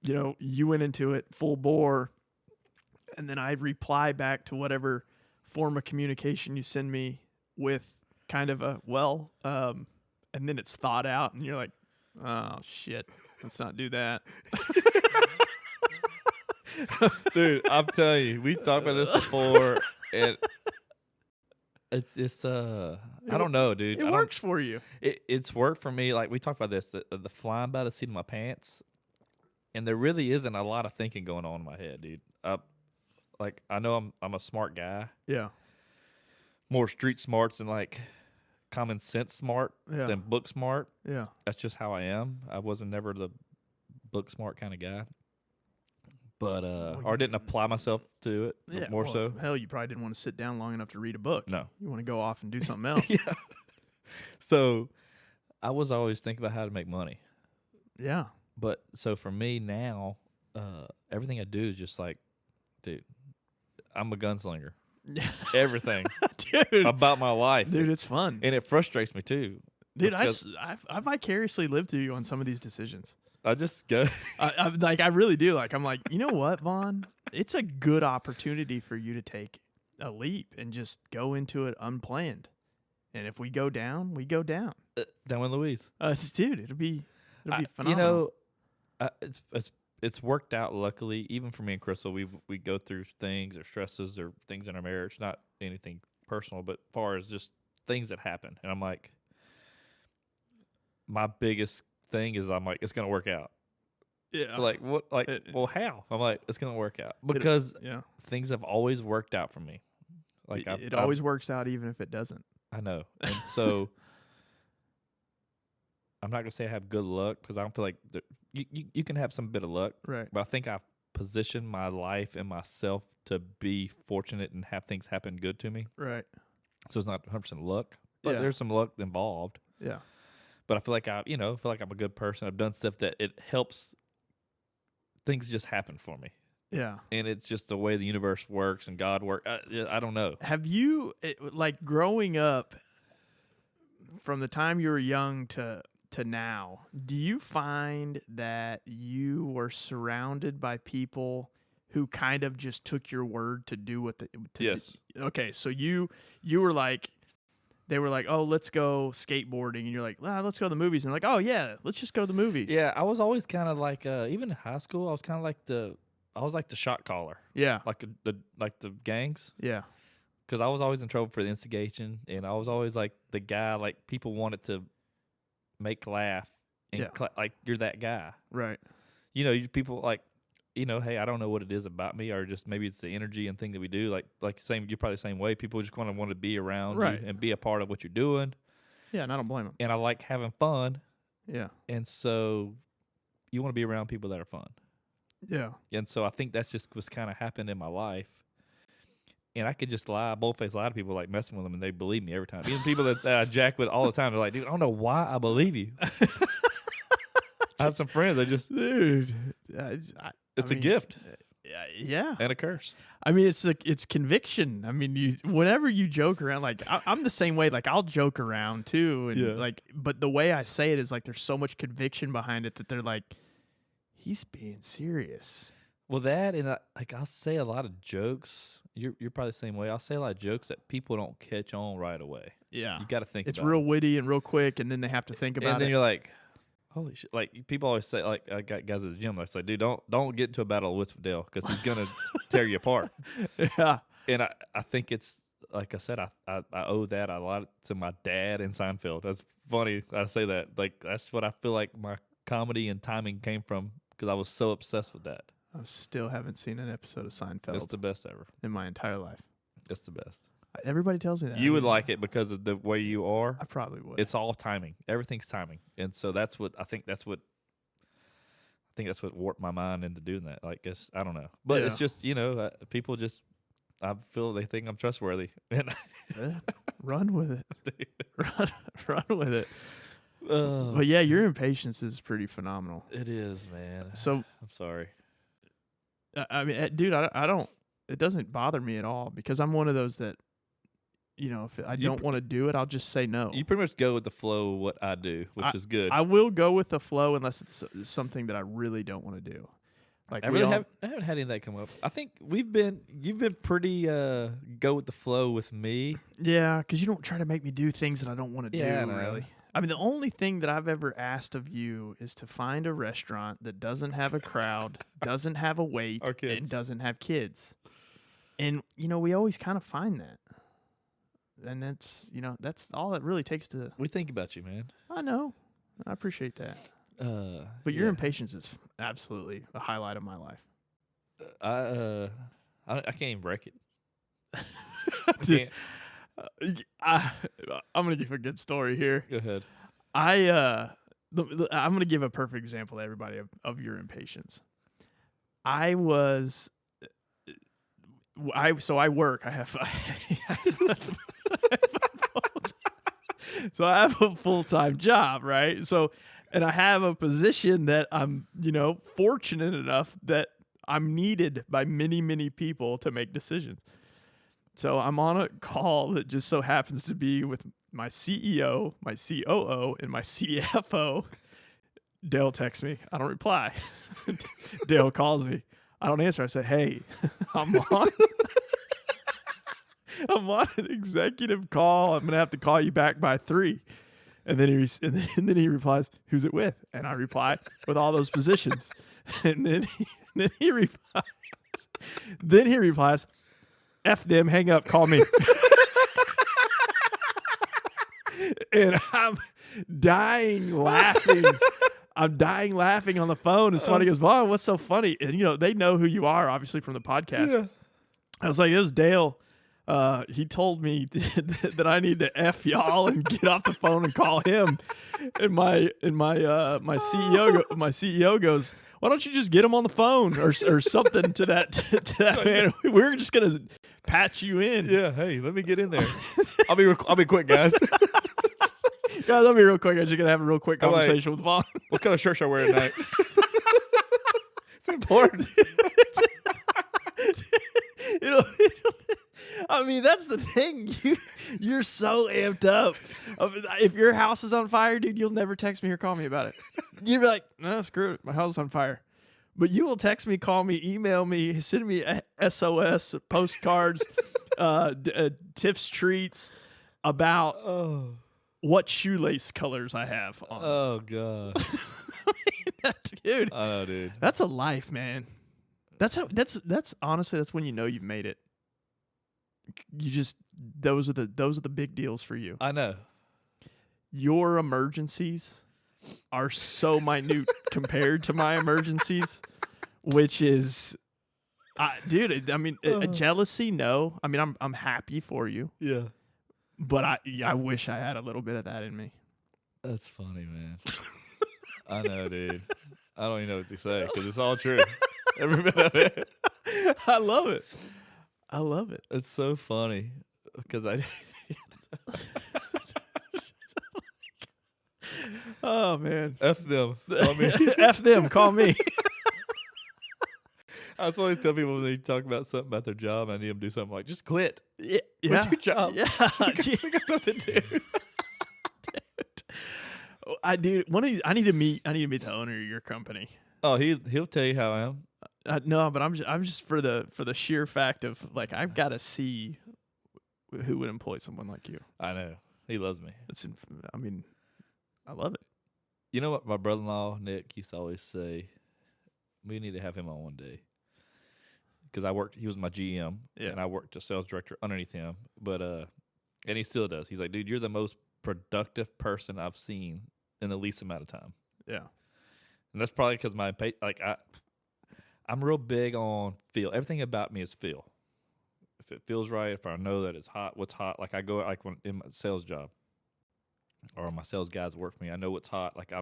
B: you went into it full bore, and then I reply back to whatever form of communication you send me with kind of a and then it's thought out, and you're like, oh, shit, let's not do that.
A: Dude, I'm telling you, we talked about this before, and it's I don't know, dude.
B: It works for you.
A: It's worked for me. Like, we talked about this, the flying by the seat of my pants, and there really isn't a lot of thinking going on in my head, dude. Like, I know I'm a smart guy.
B: Yeah.
A: More street smarts than like common sense smart than book smart.
B: Yeah.
A: That's just how I am. I wasn't never the book smart kind of guy. But or didn't apply myself to it more so.
B: Hell, you probably didn't want to sit down long enough to read a book.
A: No.
B: You want to go off and do something else.
A: Yeah. So I was always thinking about how to make money.
B: Yeah.
A: But so for me now, everything I do is just like, dude, I'm a gunslinger. Everything.
B: Dude.
A: About my life.
B: Dude, it's fun.
A: And it frustrates me too.
B: Dude, I vicariously lived through you on some of these decisions.
A: I just go.
B: I really do. Like, I'm like, you know what, Vaughn? It's a good opportunity for you to take a leap and just go into it unplanned. And if we go down, we go down.
A: Down with Louise.
B: Dude, it'll be phenomenal.
A: It's worked out luckily. Even for me and Crystal, we go through things or stresses or things in our marriage. Not anything personal, but far as just things that happen. And I'm like, my biggest thing is I'm like, it's gonna work out.
B: Yeah.
A: Like what? Like, well, how? I'm like, it's gonna work out because things have always worked out for me. Like
B: it always works out, even if it doesn't.
A: I know, and so I'm not gonna say I have good luck because I don't feel like you can have some bit of luck,
B: right?
A: But I think I've positioned my life and myself to be fortunate and have things happen good to me,
B: right?
A: So it's not 100% luck, but there's some luck involved.
B: Yeah.
A: But I feel like I'm a good person. I've done stuff that it helps things just happen for me.
B: Yeah.
A: And it's just the way the universe works and God works. I don't know.
B: Have you, like, growing up from the time you were young to now, do you find that you were surrounded by people who kind of just took your word to do what
A: Yes.
B: Okay, so you were like, they were like, oh, let's go skateboarding, and you're like, let's go to the movies, and they're like, oh yeah, let's just go to the movies.
A: Yeah, I was always kind of like, even in high school, I was kind of like the shot caller,
B: Yeah.
A: like the gangs,
B: Yeah.
A: because I was always in trouble for the instigation, and I was always like the guy like people wanted to make laugh, and
B: Yeah.
A: like you're that guy.
B: Right.
A: People like, hey, I don't know what it is about me, or just maybe it's the energy and thing that we do. Like same, you're probably the same way. People just kind of want to be around
B: Right.
A: you and be a part of what you're doing.
B: Yeah, and I don't blame them.
A: And I like having fun,
B: Yeah.
A: and so you want to be around people that are fun.
B: Yeah.
A: And so I think that's just was kind of happened in my life. And I could just bold-faced lie to people, like messing with them, and they believe me every time. Even people that I jack with all the time, they're like, dude, I don't know why I believe you. I have some friends that just,
B: Dude,
A: it's a gift
B: yeah.
A: and a curse.
B: I mean, it's conviction. I mean, whenever you joke around, like I'm the same way. Like I'll joke around too, and
A: Yeah.
B: like, but the way I say it is like there's so much conviction behind it that they're like, he's being serious.
A: Well, that and I'll say a lot of jokes. You're probably the same way. I'll say a lot of jokes that people don't catch on right away.
B: Yeah,
A: You got to think.
B: it's
A: about
B: real
A: it.
B: witty and real quick, and then they have to think about
A: And then
B: it.
A: you're like, holy shit! Like people always say, like I got guys at the gym. I say, dude, don't get into a battle of wits with Dale because he's gonna tear you apart.
B: Yeah,
A: And I think it's like I said, I owe that a lot to my dad in Seinfeld. That's funny. I say that. Like that's what I feel like my comedy and timing came from because I was so obsessed with that.
B: I still haven't seen an episode of Seinfeld
A: It's the best ever.
B: in my entire life.
A: It's the best.
B: Everybody tells me that.
A: You would like it because of the way you are.
B: I probably would.
A: It's all timing. Everything's timing, and so that's what I think. That's what warped my mind into doing that. Like, I don't know, but it's
B: Yeah.
A: just people just I feel they think I'm trustworthy, and
B: Yeah, run with it. Run with it.
A: Oh,
B: But yeah, your impatience is pretty phenomenal.
A: it is, man.
B: So
A: I'm sorry.
B: I mean, dude, I don't. It doesn't bother me at all because I'm one of those that, if I don't want to do it, I'll just say no.
A: You pretty much go with the flow of what I do, which is good.
B: I will go with the flow unless it's something that I really don't want to do. Like
A: I haven't had any of that come up. I think you've been pretty go with the flow with me.
B: Yeah, because you don't try to make me do things that I don't want to
A: Yeah, I
B: do.
A: know.
B: Really. I mean, the only thing that I've ever asked of you is to find a restaurant that doesn't have a crowd, doesn't have a wait,
A: Or kids.
B: and doesn't have kids. And we always kind of find that. And that's all it really takes to.
A: We think about you, man.
B: I know. I appreciate that. But your impatience is absolutely a highlight of my life.
A: I can't even break it.
B: Dude, I'm gonna give a good story here.
A: Go ahead.
B: I'm gonna give a perfect example to everybody of your impatience. I work. I have so I have a full-time job, right? So, and I have a position that I'm, fortunate enough that I'm needed by many, many people to make decisions. So I'm on a call that just so happens to be with my CEO, my COO, and my CFO. Dale texts me. I don't reply. Dale calls me. I don't answer. I say, hey, I'm on an executive call. I'm going to have to call you back by 3. And then he replies, who's it with? And I reply with all those positions. And then he replies, F them, hang up, call me. And I'm dying laughing. I'm dying laughing on the phone. And somebody goes, Vaughn, what's so funny? And, they know who you are, obviously, from the podcast. Yeah. I was like, it was Dale. He told me that I need to F y'all and get off the phone and call him. And my CEO goes, why don't you just get him on the phone or something to that man? We're just gonna patch you in.
A: Yeah. Hey, let me get in there. I'll be quick, guys.
B: Guys, I'll be real quick. I'm just gonna have a real quick conversation with Vaughn.
A: What kind of shirt should I wear tonight? It's important.
B: I mean, that's the thing. You're so amped up. If your house is on fire, dude, you'll never text me or call me about it. You'll be like, no, screw it. My house is on fire. But you will text me, call me, email me, send me SOS, postcards, tips, treats about what shoelace colors I have on.
A: Oh, God.
B: I mean, dude.
A: I know, dude.
B: That's a life, man. That's honestly, that's when you know you've made it. You just those are the big deals for you.
A: I know.
B: Your emergencies are so minute compared to my emergencies, which is, dude. I mean, a jealousy. No, I mean, I'm happy for you.
A: Yeah.
B: But I wish I had a little bit of that in me.
A: That's funny, man. I know, dude. I don't even know what to say because it's all true. Every bit of it.
B: I love it. I love it.
A: It's so funny because I.
B: Oh man.
A: F them. Call me.
B: F them. Call me.
A: I just always tell people when they talk about something about their job, I need them to do something like, just quit.
B: Yeah.
A: Quit your job.
B: Yeah.
A: We got something to do.
B: Dude, I need to meet the owner of your company.
A: Oh, he'll tell you how I am.
B: No, but I'm just for the sheer fact of like I've got to see who would employ someone like you.
A: I know. He loves me.
B: I mean, I love it.
A: You know what my brother-in-law, Nick, used to always say? We need to have him on one day. Because he was my GM, and I worked as sales director underneath him. But and he still does. He's like, dude, you're the most productive person I've seen in the least amount of time. Yeah. And that's probably because I'm real big on feel. Everything about me is feel. If it feels right, if I know that it's hot, what's hot. Like I go like when in my sales job, or my sales guys work for me. I know what's hot. Like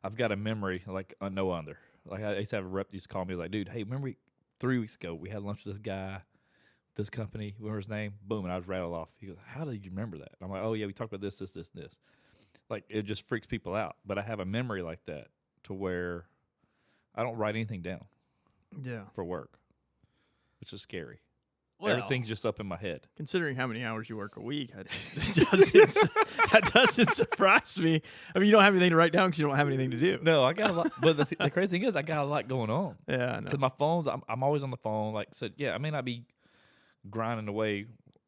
A: I've got a memory like no other. Like I used to have a rep used to call me like, dude, hey, remember 3 weeks ago we had lunch with this guy, this company. Remember his name? Boom, and I was rattled off. He goes, how did you remember that? And I'm like, oh yeah, we talked about this. Like it just freaks people out. But I have a memory like that to where I don't write anything down. Yeah. For work, which is scary. Well, everything's just up in my head.
B: Considering how many hours you work a week, that doesn't surprise me. I mean, you don't have anything to write down because you don't have anything to do.
A: No, I got a lot. But the crazy thing is, I got a lot going on.
B: Yeah, I know.
A: Because my phone's, I'm always on the phone. Like I said, yeah, I may not be grinding away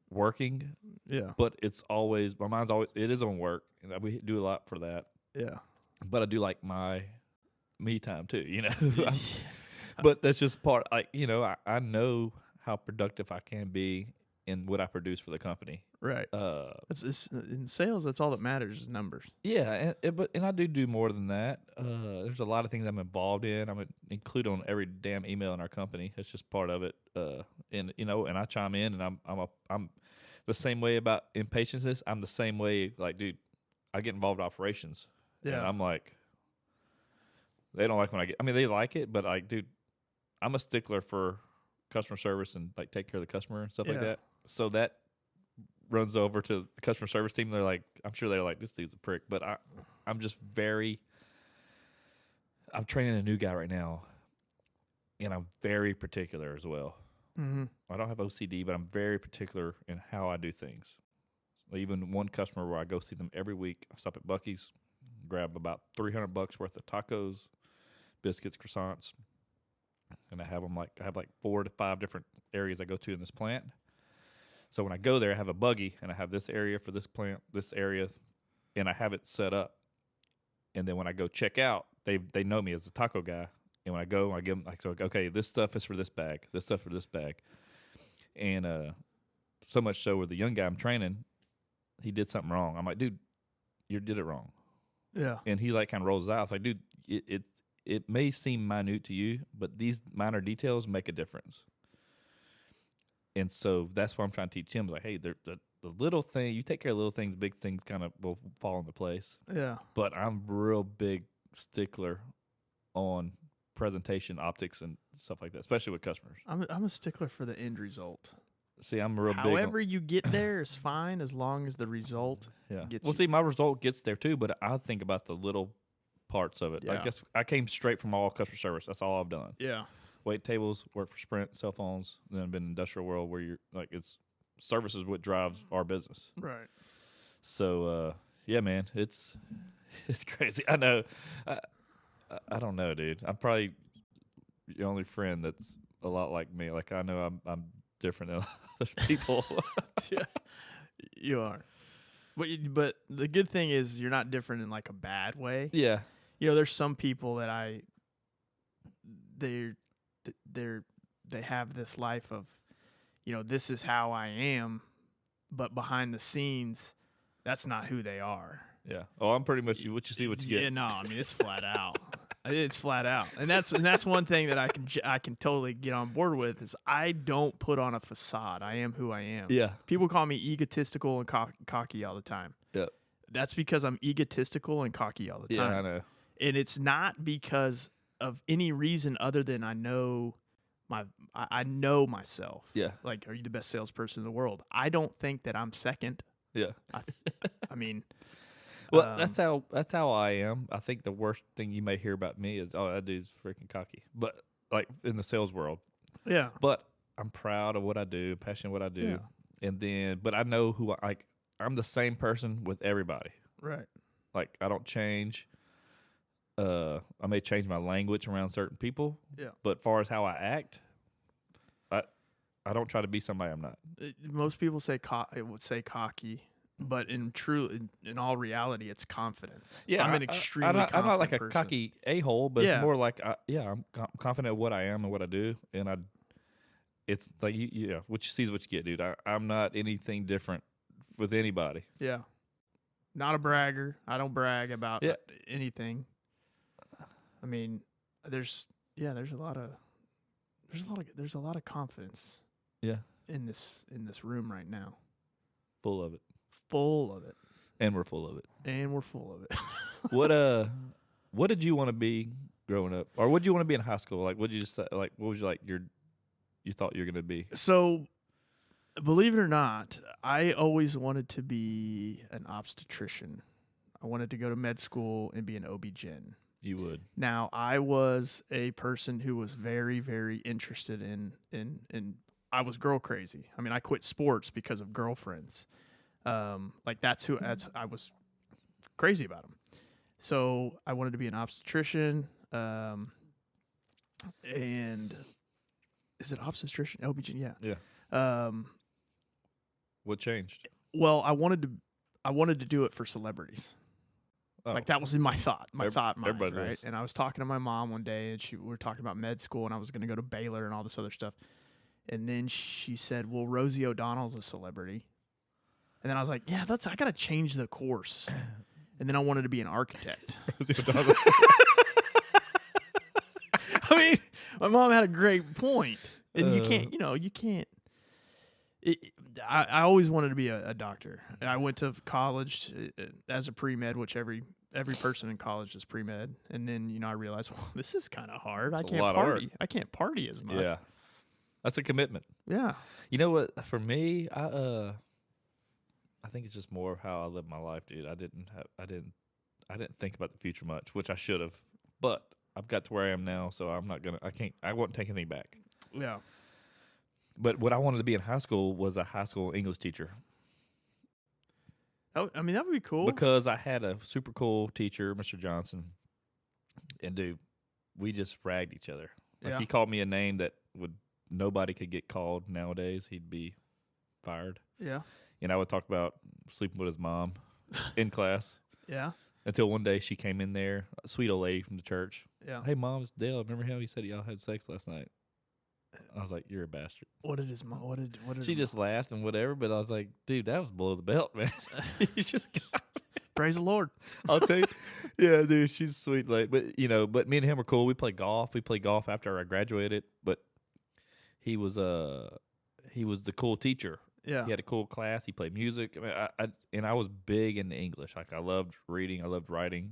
A: working. Yeah. But it's always, my mind's always, it is on work. And we do a lot for that. Yeah. But I do like my me time too, you know? But that's just part, like, you know, I know how productive I can be in what I produce for the company. Right.
B: It's in sales, that's all that matters is numbers.
A: Yeah, and I do more than that. There's a lot of things I'm involved in. I'm included on every damn email in our company. It's just part of it. And you know, and I chime in, and I'm the same way about impatiences. I'm the same way. Like, dude, I get involved in operations. Yeah. And I'm like, they don't like when I get. I mean, they like it, but like, dude, I'm a stickler for customer service and like take care of the customer and stuff like that. So that runs over to the customer service team. They're like, I'm sure they're like, this dude's a prick. But I'm just I'm training a new guy right now, and I'm very particular as well. Mm-hmm. I don't have OCD, but I'm very particular in how I do things. Even one customer where I go see them every week, I stop at Buc-ee's, grab about $300 worth of tacos, biscuits, croissants, and I have 4 to 5 different areas I go to in this plant. So when I go there, I have a buggy, and I have this area for this plant, this area, and I have it set up. And then when I go check out, they know me as a taco guy. And when I go, I give them like, so okay, this stuff is for this bag, this stuff for this bag, and so much so where the young guy I'm training, he did something wrong. I'm like, dude, you did it wrong. Yeah. And he like kind of rolls his eyes. I was like, dude, it may seem minute to you, but these minor details make a difference. And so that's what I'm trying to teach him. Like, hey, the little thing, you take care of little things, big things kind of will fall into place. Yeah. But I'm real big stickler on presentation, optics, and stuff like that, especially with customers.
B: I'm a stickler for the end result.
A: See, I'm real big.
B: However you get there is fine as long as the result gets
A: Well, see, my result gets there too, but I think about the little parts of it. Yeah. I guess I came straight from all customer service. That's all I've done. Yeah. Wait tables, work for Sprint, cell phones, then I've been in industrial world where you're like, it's service is what drives our business.
B: Right.
A: So yeah, man, it's crazy. I know. I don't know, dude. I'm probably the only friend that's a lot like me. Like I know I'm different than other people.
B: Yeah, you are. But the good thing is you're not different in like a bad way.
A: Yeah.
B: You know, there's some people that they have this life of, you know, this is how I am, but behind the scenes, that's not who they are.
A: Yeah. Oh, I'm pretty much what you see, what you get.
B: Yeah, no, I mean it's flat out. It's flat out, and that's one thing that I can totally get on board with is I don't put on a facade. I am who I am.
A: Yeah.
B: People call me egotistical and cocky all the time.
A: Yep.
B: That's because I'm egotistical and cocky all the time.
A: Yeah, I know.
B: And it's not because of any reason other than I know myself.
A: Yeah.
B: Like, are you the best salesperson in the world? I don't think that I'm second.
A: Yeah.
B: I mean,
A: well, that's how I am. I think the worst thing you may hear about me is, oh, that dude's freaking cocky. But like in the sales world.
B: yeah.
A: But I'm proud of what I do, passionate what I do.
B: Yeah.
A: And then but I know who I'm the same person with everybody.
B: Right.
A: Like I don't change. I may change my language around certain people.
B: Yeah.
A: But far as how I act, I don't try to be somebody I'm not.
B: Most people say it would say cocky, but in all reality, it's confidence.
A: Yeah,
B: I'm an extremely
A: I'm
B: confident
A: not like a
B: person.
A: cocky a-hole, but
B: Yeah.
A: it's more like I'm confident of what I am and what I do, and it's like what you see is what you get, dude. I'm not anything different with anybody.
B: Yeah. Not a bragger. I don't brag about anything. I mean, there's a lot of confidence.
A: Yeah.
B: In this room right now.
A: Full of it.
B: Full of it.
A: And we're full of it.
B: And we're full of it.
A: What did you want to be growing up? Or what did you want to be in high school? Like what did you just like what was you like you thought you were gonna be?
B: So believe it or not, I always wanted to be an obstetrician. I wanted to go to med school and be an OB-GYN.
A: You would.
B: Now, I was a person who was very, very interested in I was girl crazy. I mean, I quit sports because of girlfriends. Like I was crazy about them. So I wanted to be an obstetrician. And is it obstetrician? OB-GYN, yeah.
A: Yeah. What changed?
B: Well, I wanted to do it for celebrities.
A: Oh.
B: Like that was in my thought mind,
A: everybody
B: right?
A: does.
B: And I was talking to my mom one day, and we were talking about med school, and I was going to go to Baylor and all this other stuff. And then she said, "Well, Rosie O'Donnell's a celebrity." And then I was like, "Yeah, I got to change the course." And then I wanted to be an architect.
A: Rosie O'Donnell.
B: I mean, my mom had a great point, and you can't. I always wanted to be a doctor. And I went to college as a pre-med, which every person in college is pre-med. And then, I realized, well, this is kind of hard. I can't party. I can't party as much.
A: Yeah. That's a commitment.
B: Yeah.
A: You know what? For me, I think it's just more of how I live my life, dude. I didn't think about the future much, which I should have. But I've got to where I am now, so I won't take anything back.
B: Yeah.
A: But what I wanted to be in high school was a high school English teacher.
B: Oh, I mean, that would be cool.
A: Because I had a super cool teacher, Mr. Johnson. And, dude, we just fragged each other. Like, he called me a name that nobody could get called nowadays. He'd be fired.
B: Yeah.
A: And I would talk about sleeping with his mom in class.
B: Yeah.
A: Until one day she came in there, a sweet old lady from the church.
B: Yeah.
A: Hey, Mom, it's Dale. Remember how he said y'all had sex last night? I was like, you're a bastard.
B: What did his mom? What did
A: she just laughed and whatever, but I was like, dude, that was below the belt, man. You just got
B: praise the Lord.
A: I'll tell you. Yeah, dude, she's sweet. Like, but me and him were cool. We played golf. We played golf after I graduated, but he was the cool teacher.
B: Yeah.
A: He had a cool class. He played music. I mean, I was big into English. Like I loved reading. I loved writing.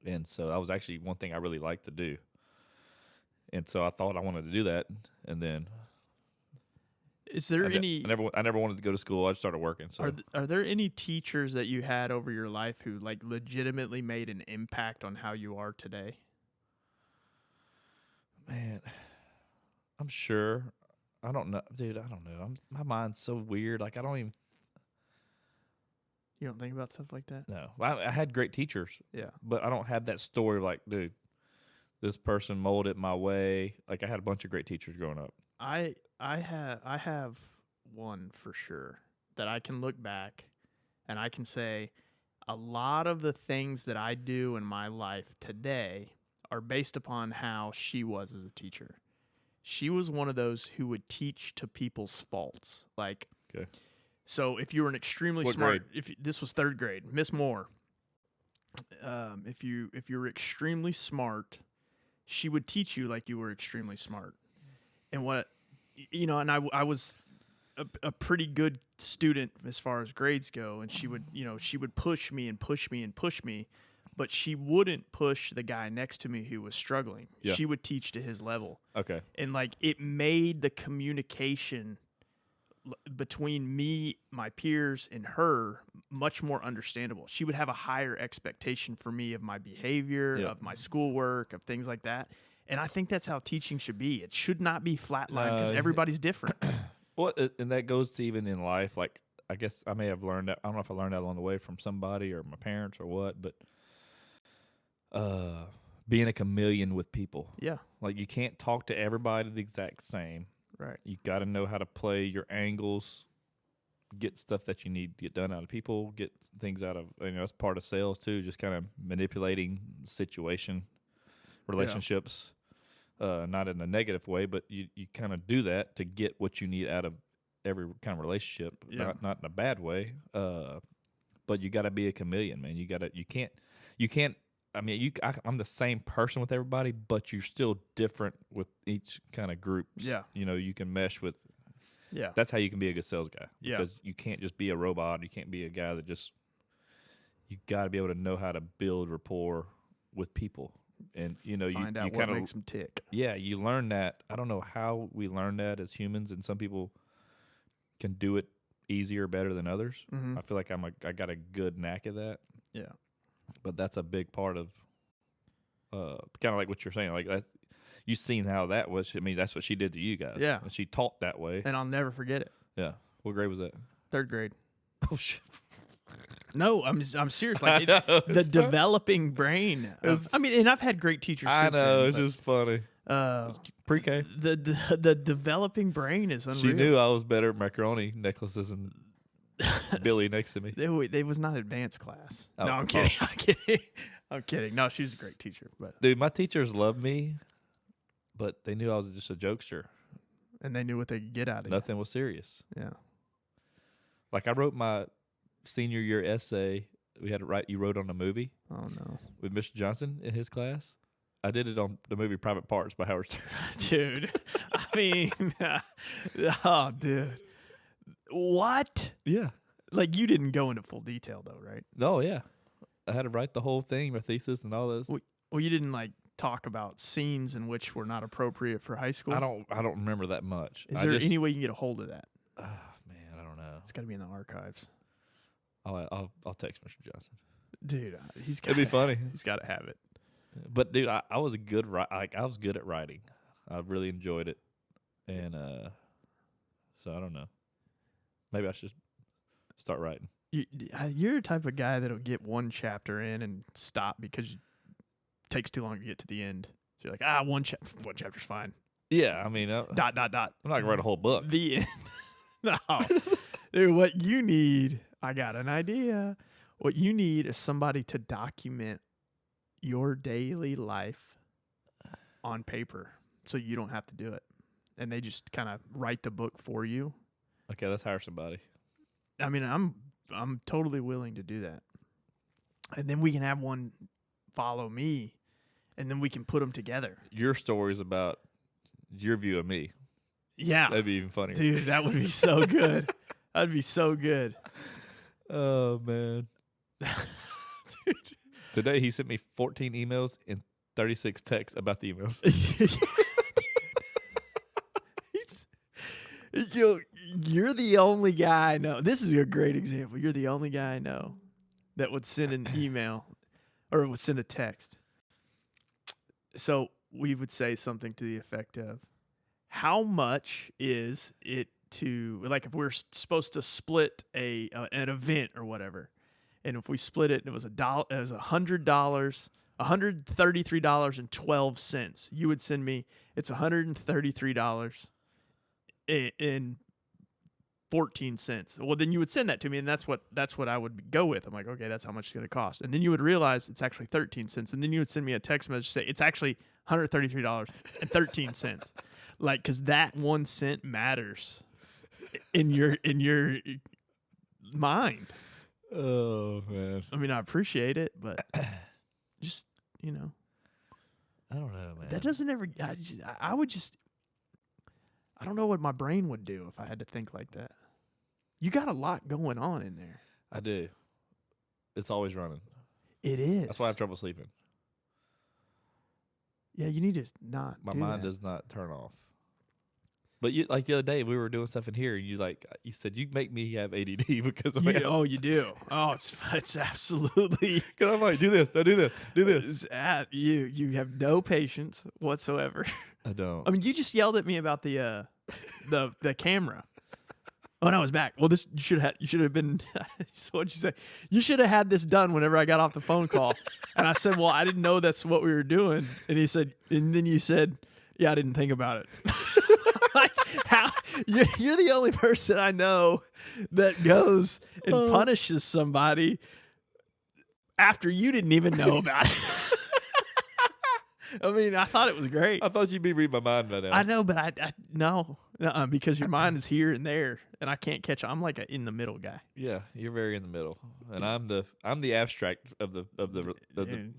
A: And so that was actually one thing I really liked to do. And so I thought I wanted to do that, and then
B: is there any?
A: I never wanted to go to school. I just started working. So
B: are there any teachers that you had over your life who like legitimately made an impact on how you are today?
A: Man, I'm sure. I don't know, dude. I don't know. My mind's so weird. Like I don't even
B: You don't think about stuff like that?
A: know. I had great teachers,
B: Yeah.
A: but I don't have that story. Like, dude, this person molded my way. Like I had a bunch of great teachers growing up.
B: I have one for sure that I can look back and I can say a lot of the things that I do in my life today are based upon how she was as a teacher. She was one of those who would teach to people's faults. Like,
A: Okay.
B: so if you were an extremely
A: What
B: smart, this was 3rd grade, Miss Moore, if you were extremely smart, she would teach you like you were extremely smart. And what, and I was a pretty good student as far as grades go, and she would push me and push me and push me, but she wouldn't push the guy next to me who was struggling.
A: Yeah.
B: She would teach to his level.
A: Okay.
B: And like it made the communication between me, my peers, and her much more understandable. She would have a higher expectation for me of my behavior,
A: Yeah.
B: of my schoolwork, of things like that. And I think that's how teaching should be. It should not be flatline because everybody's different.
A: Well, and that goes to even in life. Like, I guess I may have learned that. I don't know if I learned that along the way from somebody or my parents or what, but being a chameleon with people.
B: Yeah,
A: Like, you can't talk to everybody the exact same.
B: right.
A: You got to know how to play your angles, get stuff that you need to get done out of people, get things out of, that's part of sales too, just kind of manipulating the situation, relationships. Not in a negative way, but you kind of do that to get what you need out of every kind of relationship.
B: Yeah.
A: Not in a bad way. But you got to be a chameleon, man. You can't. I mean, I'm the same person with everybody, but you're still different with each kind of group.
B: Yeah.
A: You can mesh with.
B: Yeah.
A: That's how you can be a good sales guy.
B: Yeah.
A: Because you can't just be a robot. You can't be a guy that just. You got to be able to know how to build rapport with people. And
B: Find out
A: you
B: what
A: kind of
B: makes them tick.
A: Yeah, you learn that. I don't know how we learn that as humans, and some people can do it easier, better than others.
B: Mm-hmm.
A: I feel like I got a good knack at that.
B: Yeah.
A: But that's a big part of, kind of like what you're saying. Like you've seen how that was. I mean, that's what she did to you guys.
B: Yeah.
A: And she taught that way.
B: And I'll never forget it.
A: Yeah. What grade was that?
B: 3rd grade.
A: Oh shit.
B: No, I'm serious. Like
A: I know,
B: the
A: it's
B: developing brain. And I've had great teachers.
A: I
B: since
A: know.
B: then,
A: It's just funny. Pre-K.
B: the developing brain is unreal.
A: She knew I was better at macaroni necklaces and Billy next to me.
B: They was not advanced class.
A: Oh,
B: No, I'm kidding. I'm kidding. I'm kidding. No, she's a great teacher, but
A: Dude, my teachers loved me, but they knew I was just a jokester.
B: and they knew what they could get out of it.
A: Nothing was serious.
B: Yeah.
A: Like I wrote my senior year essay. We had to write. You wrote on a movie
B: Oh no,
A: with Mr. Johnson in his class. I did it on the movie Private Parts by Howard Stern.
B: dude. I mean, oh, dude. What?
A: Yeah.
B: Like you didn't go into full detail though, right?
A: Oh yeah. I had to write the whole thing, my thesis and all this.
B: Well, you didn't like talk about scenes in which were not appropriate for high school.
A: I don't remember that much.
B: Is there any way you can get a hold of that?
A: Oh man, I don't know.
B: It's got to be in the archives,
A: I'll text Mr. Johnson.
B: dude. He's got.
A: It'd be funny.
B: He's got to have it.
A: But dude, I was a good I was good at writing. I really enjoyed it, and so I don't know. Maybe I should start writing.
B: You're the type of guy that'll get one chapter in and stop because it takes too long to get to the end. So you're like, one chapter's fine.
A: Yeah, I mean,
B: Dot dot dot.
A: I'm not gonna write a whole book.
B: The end. No, dude. What you need? I got an idea. What you need is somebody to document your daily life on paper, so you don't have to do it, and they just kind of write the book for you.
A: Okay, let's hire somebody.
B: I mean, I'm totally willing to do that, and then we can have one follow me, and then we can put them together.
A: Your story's about your view of me.
B: Yeah,
A: That'd be even funnier.
B: dude, that would be so good. That'd be so good.
A: Oh man.
B: Dude.
A: Today he sent me 14 emails and 36 texts about the emails.
B: You're the only guy I know. This is a great example. You're the only guy I know that would send an email or would send a text. So we would say something to the effect of, how much is it to, like, if we're supposed to split an event or whatever, and if we split it, and it was $100, $133.12. You would send me, it's $133 in 14 cents. Well, then you would send that to me, and that's what I would go with. I'm like, okay, that's how much it's going to cost. And then you would realize it's actually 13 cents. And then you would send me a text message say it's actually $133.13. Like, because that 1 cent matters in your mind.
A: Oh man.
B: I mean, I appreciate it, but just,
A: I don't know, man.
B: that doesn't ever. I don't know what my brain would do if I had to think like that. You got a lot going on in there.
A: I do. It's always running.
B: It is.
A: That's why I have trouble sleeping.
B: Yeah, you need to not.
A: My mind does not turn off. But you, like the other day, we were doing stuff in here, and you said you make me have ADD because of
B: Oh, you do. Oh, it's absolutely.
A: Because I'm like, do this, do this, do this.
B: You have no patience whatsoever.
A: I don't.
B: I mean, you just yelled at me about the camera. Oh, no, I was back. Well, this you should have been. What'd you say? You should have had this done whenever I got off the phone call. And I said, well, I didn't know that's what we were doing. And then you said, yeah, I didn't think about it. Like, how you're the only person I know that goes and punishes somebody after you didn't even know about it. I mean, I thought it was great.
A: I thought you'd be reading my mind by now.
B: I know, but no, because your mind is here and there, and I can't catch. I'm like an in the middle guy.
A: Yeah, you're very in the middle, and I'm the abstract of the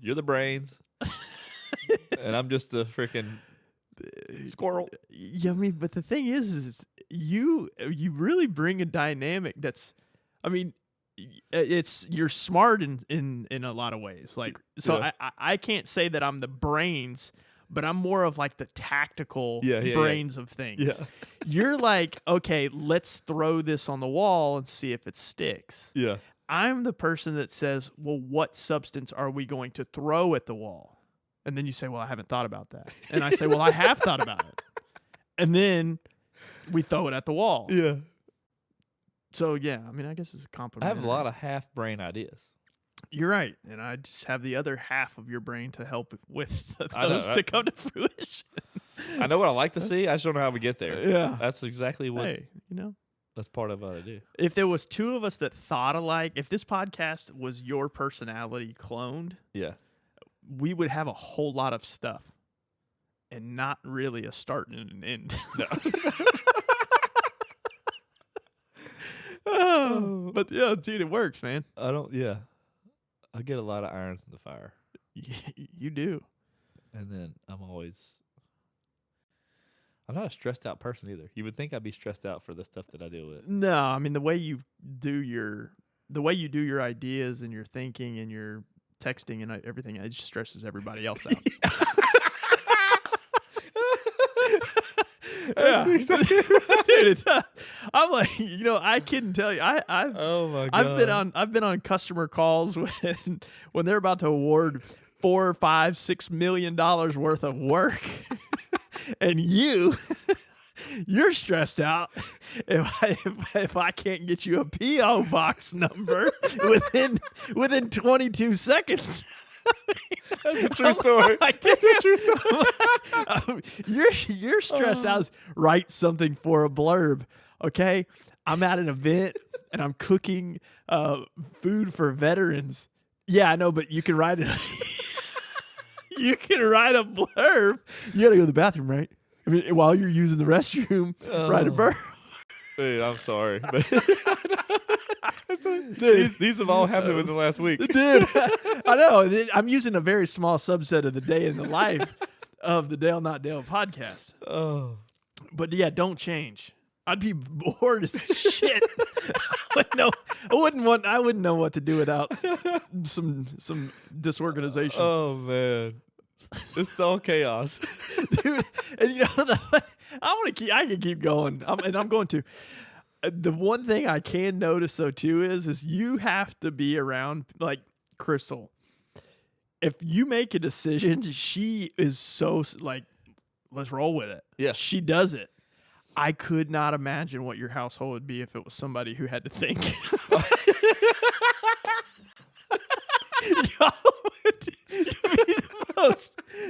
A: you're the brains, and I'm just the freaking squirrel.
B: Yeah, I mean, but the thing is you really bring a dynamic that's, I mean, you're smart in a lot of ways. Like, so
A: Yeah.
B: I can't say that I'm the brains, but I'm more of like the tactical brains of things.
A: Yeah.
B: You're like, okay, let's throw this on the wall and see if it sticks.
A: Yeah.
B: I'm the person that says, well, what substance are we going to throw at the wall? And then you say, well, I haven't thought about that. And I say, well, I have thought about it. And then we throw it at the wall.
A: Yeah.
B: So, yeah, I mean, I guess it's a compliment.
A: I have a lot of half brain ideas.
B: You're right. And I just have the other half of your brain to help with
A: I know,
B: those to come to fruition.
A: I know what I like to see. I just don't know how we get there.
B: Yeah.
A: That's exactly what.
B: Hey,
A: That's part of what I do.
B: if there was two of us that thought alike, if this podcast was your personality cloned,
A: Yeah.
B: we would have a whole lot of stuff and not really a start and an end.
A: No.
B: But yeah, dude, it works, man.
A: I don't. Yeah. I get a lot of irons in the fire,
B: You do.
A: and then I'm not a stressed out person either. You would think I'd be stressed out for the stuff that I deal with.
B: No, I mean the way you do your ideas and your thinking and your texting and everything, it just stresses everybody else out. Yeah. Dude, I'm like, I couldn't tell you.
A: Oh my god!
B: I've been on customer calls when they're about to award $4, $5, $6 million worth of work, and you're stressed out if I can't get you a PO box number within 22 seconds.
A: That's a true story.
B: That's a true story. You're stressed out. Write something for a blurb, okay? I'm at an event and I'm cooking food for veterans. Yeah, I know, but you can write it. You can write a blurb. You gotta go to the bathroom, right? I mean, while you're using the restroom, write a blurb.
A: Dude, I'm sorry, but dude, these have all happened within the last week.
B: Dude, I know. I'm using a very small subset of the day in the life of the Dale Not Dale podcast.
A: Oh,
B: but yeah, don't change. I'd be bored as shit. I wouldn't know what to do without some disorganization.
A: Oh man, it's all chaos,
B: dude. And I can keep going, and I'm going to. The one thing I can notice though too is you have to be around like Crystal. If you make a decision, she is so like let's roll with it.
A: Yeah.
B: She does it. I could not imagine what your household would be if it was somebody who had to think.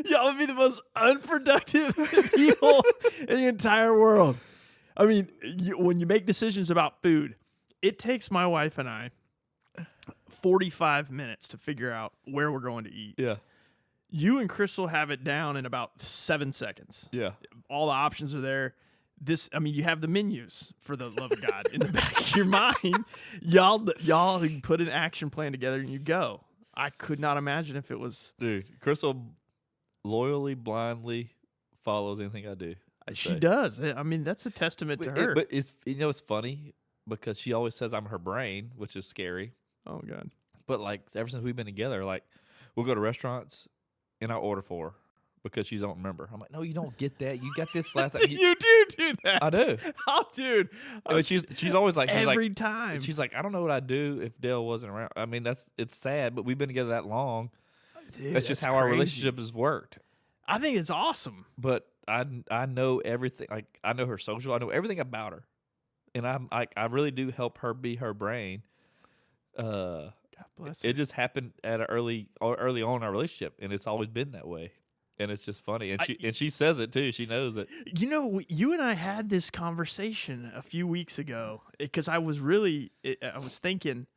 B: Y'all would be the most unproductive people in the entire world. I mean, when you make decisions about food, it takes my wife and I 45 minutes to figure out where we're going to eat.
A: Yeah.
B: You and Crystal have it down in about 7 seconds.
A: Yeah.
B: All the options are there. You have the menus, for the love of God, in the back of your mind. Y'all put an action plan together and you go. I could not imagine if it was.
A: Dude, Crystal loyally, blindly follows anything I do.
B: She does. I mean, that's a testament to her.
A: But it's it's funny because she always says I'm her brain, which is scary.
B: Oh God.
A: But like ever since we've been together, like we'll go to restaurants and I order for her because she don't remember. I'm like, no, you don't get that. You got this last time.
B: You do that.
A: I do.
B: Oh, dude.
A: But she's always like
B: every time.
A: She's like, I don't know what I'd do if Dale wasn't around. I mean, it's sad, but we've been together that long.
B: Dude,
A: that's just how our relationship has worked.
B: I think it's awesome.
A: But I know everything. Like I know her social. I know everything about her, and I really do help her be her brain.
B: God bless her.
A: It just happened at early on in our relationship, and it's always been that way. And it's just funny, and she says it too. She knows it.
B: You know, you and I had this conversation a few weeks ago because I was thinking,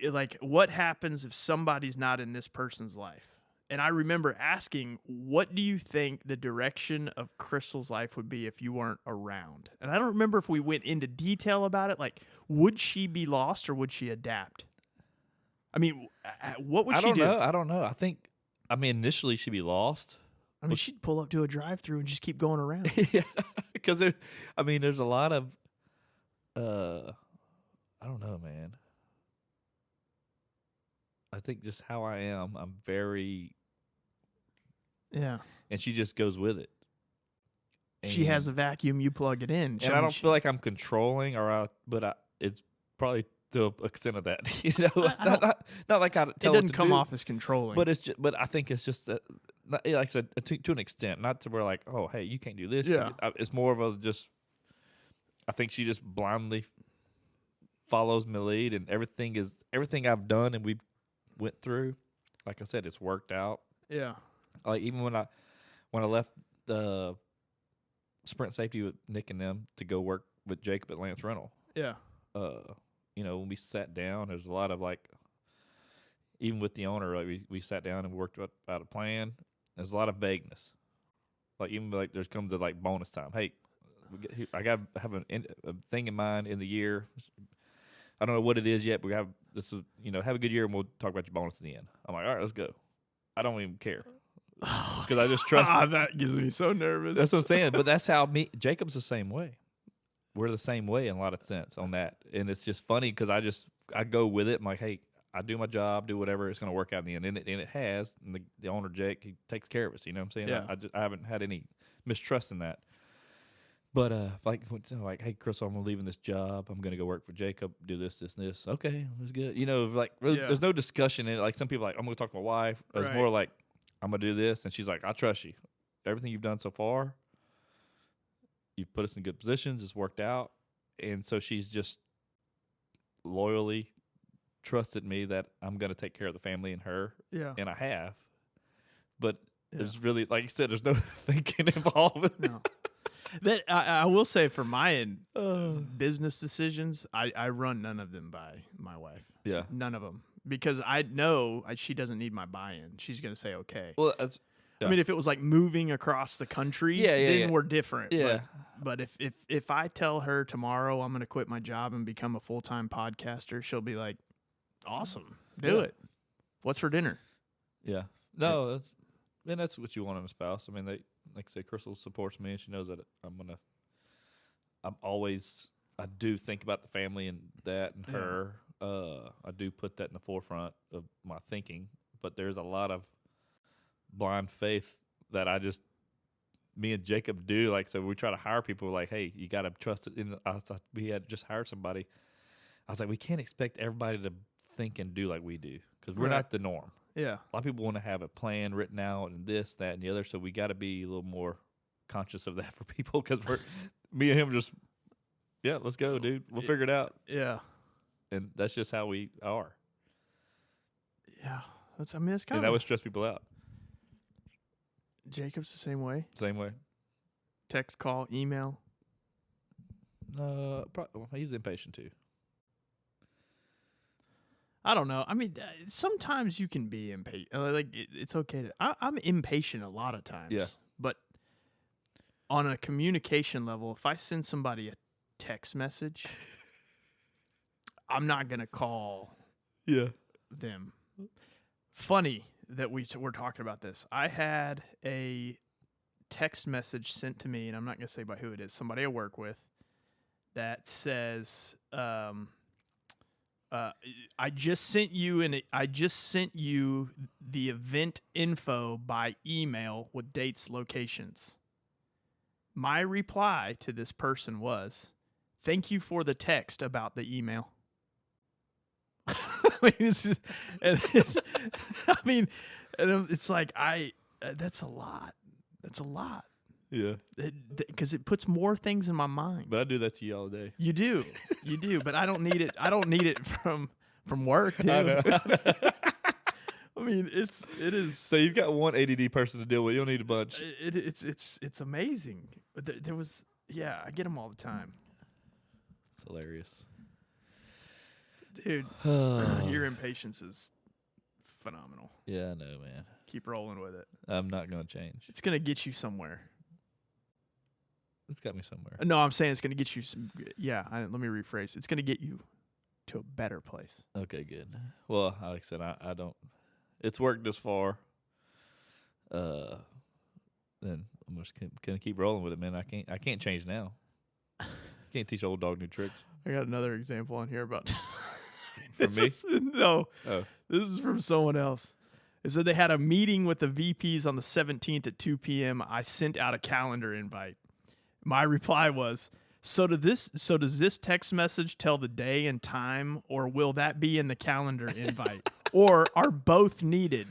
B: like, what happens if somebody's not in this person's life? And I remember asking, what do you think the direction of Crystal's life would be if you weren't around? And I don't remember if we went into detail about it. Like, would she be lost or would she adapt? I mean, what would she do?
A: I don't know. I mean, initially she'd be lost.
B: I mean, she'd pull up to a drive-through and just keep going around.
A: Yeah, because there's a lot of, I don't know, man. I think just how I am, I'm very.
B: Yeah.
A: And she just goes with it.
B: She has a vacuum, you plug it in.
A: And I don't feel like I'm controlling, but it's probably to the extent of that. You know, not like I tell
B: it doesn't
A: to
B: come
A: do,
B: off as controlling.
A: But I think it's just that, like I said, to an extent, not to where like, oh, hey, you can't do this.
B: Yeah.
A: It's more of a just. I think she just blindly follows my lead, and everything I've done and we went through. Like I said, it's worked out.
B: Yeah.
A: Like even when I left the Sprint Safety with Nick and them to go work with Jacob at Lance Rental.
B: Yeah.
A: When we sat down, there's a lot of like, even with the owner, like we sat down and worked out a plan. There's a lot of vagueness. Like even like there's comes to like bonus time. Hey, I got to have a thing in mind in the year. I don't know what it is yet, but we have this is have a good year and we'll talk about your bonus in the end. I'm like, all right, let's go. I don't even care. Because I just trust
B: that gives me so nervous.
A: That's what I'm saying. But that's how Jacob's the same way. We're the same way in a lot of sense on that. And it's just funny because I go with it. I'm like, hey, I do my job, do whatever. It's going to work out in the end. And it has. And the owner, Jake, he takes care of us. You know what I'm saying?
B: Yeah.
A: I haven't had any mistrust in that. But like, hey, Chris, I'm leaving this job. I'm going to go work for Jacob, do this, and this. Okay, that's good. Like, really, there's no discussion in it. Like, some people are like, I'm going to talk to my wife. It's more like, I'm going to do this. And she's like, I trust you. Everything you've done so far, you've put us in good positions. It's worked out. And so she's just loyally trusted me that I'm going to take care of the family and her.
B: Yeah.
A: And I have. But there's really, like you said, there's no thinking involved.
B: No. That I will say for my end, business decisions, I run none of them by my wife.
A: Yeah.
B: None of them. Because I know she doesn't need my buy-in. She's going to say, okay.
A: Well,
B: I mean, if it was like moving across the country, then we're different.
A: Yeah.
B: But if I tell her tomorrow I'm going to quit my job and become a full-time podcaster, she'll be like, awesome. Do it. What's for dinner?
A: Yeah. No, that's what you want in a spouse. I mean, like I say, Crystal supports me, and she knows that I do think about the family and that and her. I do put that in the forefront of my thinking, but there's a lot of blind faith that me and Jacob do. Like, so we try to hire people like, hey, you got to trust it. We had just hired somebody. I was like, we can't expect everybody to think and do like we do because we're not the norm.
B: Yeah.
A: A lot of people want to have a plan written out and this, that, and the other. So we got to be a little more conscious of that for people because me and him just, yeah, let's go, dude. We'll figure it out.
B: Yeah.
A: And that's just how we are.
B: Yeah. That's kind
A: And
B: of.
A: that would stress people out.
B: Jacob's the same way.
A: Same way.
B: Text, call, email.
A: He's impatient too.
B: I don't know. I mean, sometimes you can be impatient. It's okay to. I'm impatient a lot of times.
A: Yeah.
B: But on a communication level, if I send somebody a text message, I'm not gonna call.
A: Yeah.
B: Them. Funny that we're talking about this. I had a text message sent to me, and I'm not gonna say by who it is. Somebody I work with that says. I just sent you the event info by email with dates, locations. My reply to this person was, "Thank you for the text about the email." I mean, it's just, it's like that's a lot. That's a lot.
A: Yeah.
B: Because it puts more things in my mind.
A: But I do that to you all day.
B: You do, but I don't need it. I don't need it from work, dude.
A: I know.
B: I mean, it is.
A: So you've got one ADD person to deal with. You don't need a bunch.
B: It's amazing. But there was, I get them all the time.
A: It's hilarious,
B: dude. Your impatience is phenomenal.
A: Yeah, I know, man.
B: Keep rolling with it.
A: I'm not gonna change.
B: It's gonna get you somewhere.
A: It's got me somewhere.
B: No, I'm saying it's going to get you some. Yeah, let me rephrase. It's going to get you to a better place.
A: Okay, good. Well, like I said, I don't. It's worked this far. Then I'm just gonna keep rolling with it, man. I can't change now. Can't teach old dog new tricks.
B: I got another example on here about.
A: From me?
B: No.
A: Oh.
B: This is from someone else. It said they had a meeting with the VPs on the 17th at 2 p.m. I sent out a calendar invite. My reply was, so does this text message tell the day and time, or will that be in the calendar invite? Or are both needed?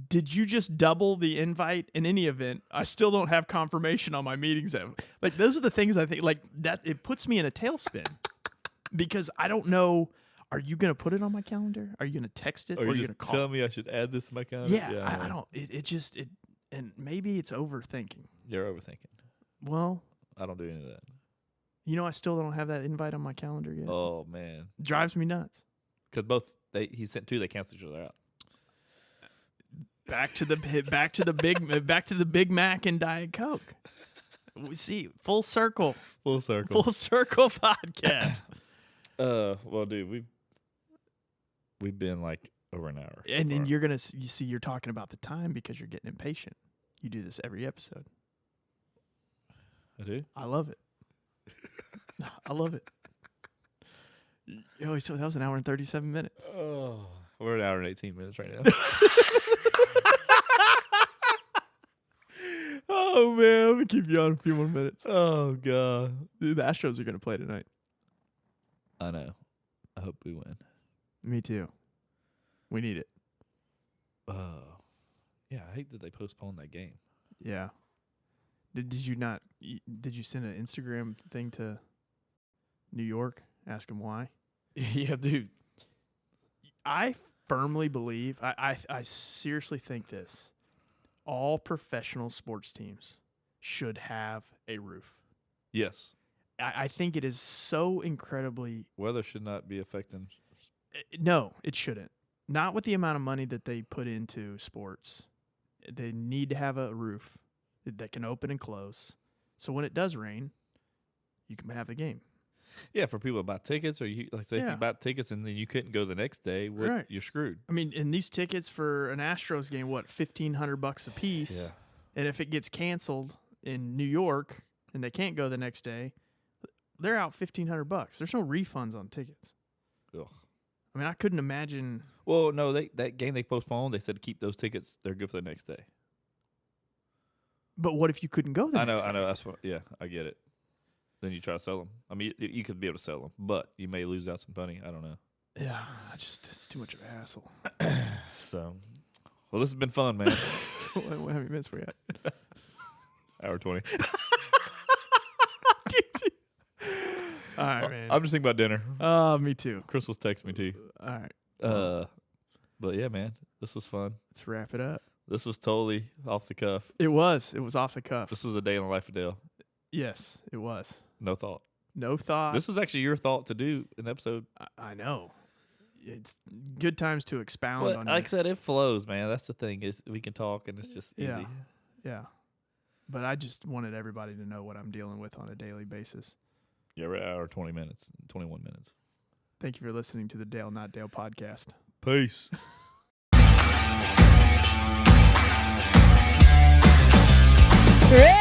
B: Did you just double the invite? In any event, I still don't have confirmation on my meetings. Like, those are the things I think, like, that it puts me in a tailspin because I don't know. Are you going to put it on my calendar? Are you going to text it? Or are you going to call?
A: Tell me I should add this to my calendar?
B: Yeah, I don't. And maybe it's overthinking.
A: You're overthinking.
B: Well,
A: I don't do any of that.
B: I still don't have that invite on my calendar yet.
A: Oh man,
B: drives me nuts.
A: Because he sent two, they canceled each other out.
B: Back to the Big Mac and Diet Coke. We see full circle podcast.
A: Well, dude, we've been like over an hour,
B: and then you're talking about the time because you're getting impatient. You do this every episode.
A: I do.
B: I love it. I love it. That was an hour and 37 minutes.
A: Oh, we're an hour and 18 minutes right now.
B: Oh man, I'm gonna keep you on a few more minutes.
A: Oh god,
B: dude, the Astros are gonna play tonight.
A: I know. I hope we win.
B: Me too. We need it.
A: Yeah, I hate that they postponed that game.
B: Yeah. Did you not? Did you send an Instagram thing to New York? Ask them why.
A: Yeah, dude.
B: I firmly believe. I seriously think this. All professional sports teams should have a roof.
A: Yes.
B: I think it is so incredibly.
A: Weather should not be affecting.
B: No, it shouldn't. Not with the amount of money that they put into sports. They need to have a roof that can open and close. So when it does rain, you can have the game.
A: Yeah, for people that buy tickets, or if you bought tickets and then you couldn't go the next day,
B: right.
A: You're screwed.
B: I mean, and these tickets for an Astros game, $1,500 a piece?
A: Yeah.
B: And if it gets canceled in New York and they can't go the next day, they're out $1,500. There's no refunds on tickets.
A: Ugh.
B: I mean, I couldn't imagine.
A: Well, no, that game they postponed. They said to keep those tickets. They're good for the next day.
B: But what if you couldn't go the next day?
A: I know. That's what. Yeah, I get it. Then you try to sell them. I mean, you could be able to sell them, but you may lose out some money. I don't know.
B: Yeah, it's too much of a hassle.
A: So, Well, this has been fun, man.
B: How many minutes we at?
A: Hour 20.
B: All right, man.
A: I'm just thinking about dinner.
B: Me too.
A: Crystal's texting me too.
B: All right.
A: But yeah, man, this was fun.
B: Let's wrap it up.
A: This was totally off the cuff.
B: It was. It was off the cuff.
A: This was a day in the life of Dale.
B: Yes, it was.
A: No thought.
B: No thought.
A: This was actually your thought to do an episode.
B: I know. It's good times to expound
A: Well,
B: on
A: like I said, it flows, man. That's the thing is we can talk and it's just easy.
B: Yeah. But I just wanted everybody to know what I'm dealing with on a daily basis.
A: Yeah, we're at hour 20 minutes, 21 minutes.
B: Thank you for listening to the Dale Not Dale podcast.
A: Peace.
C: Ready?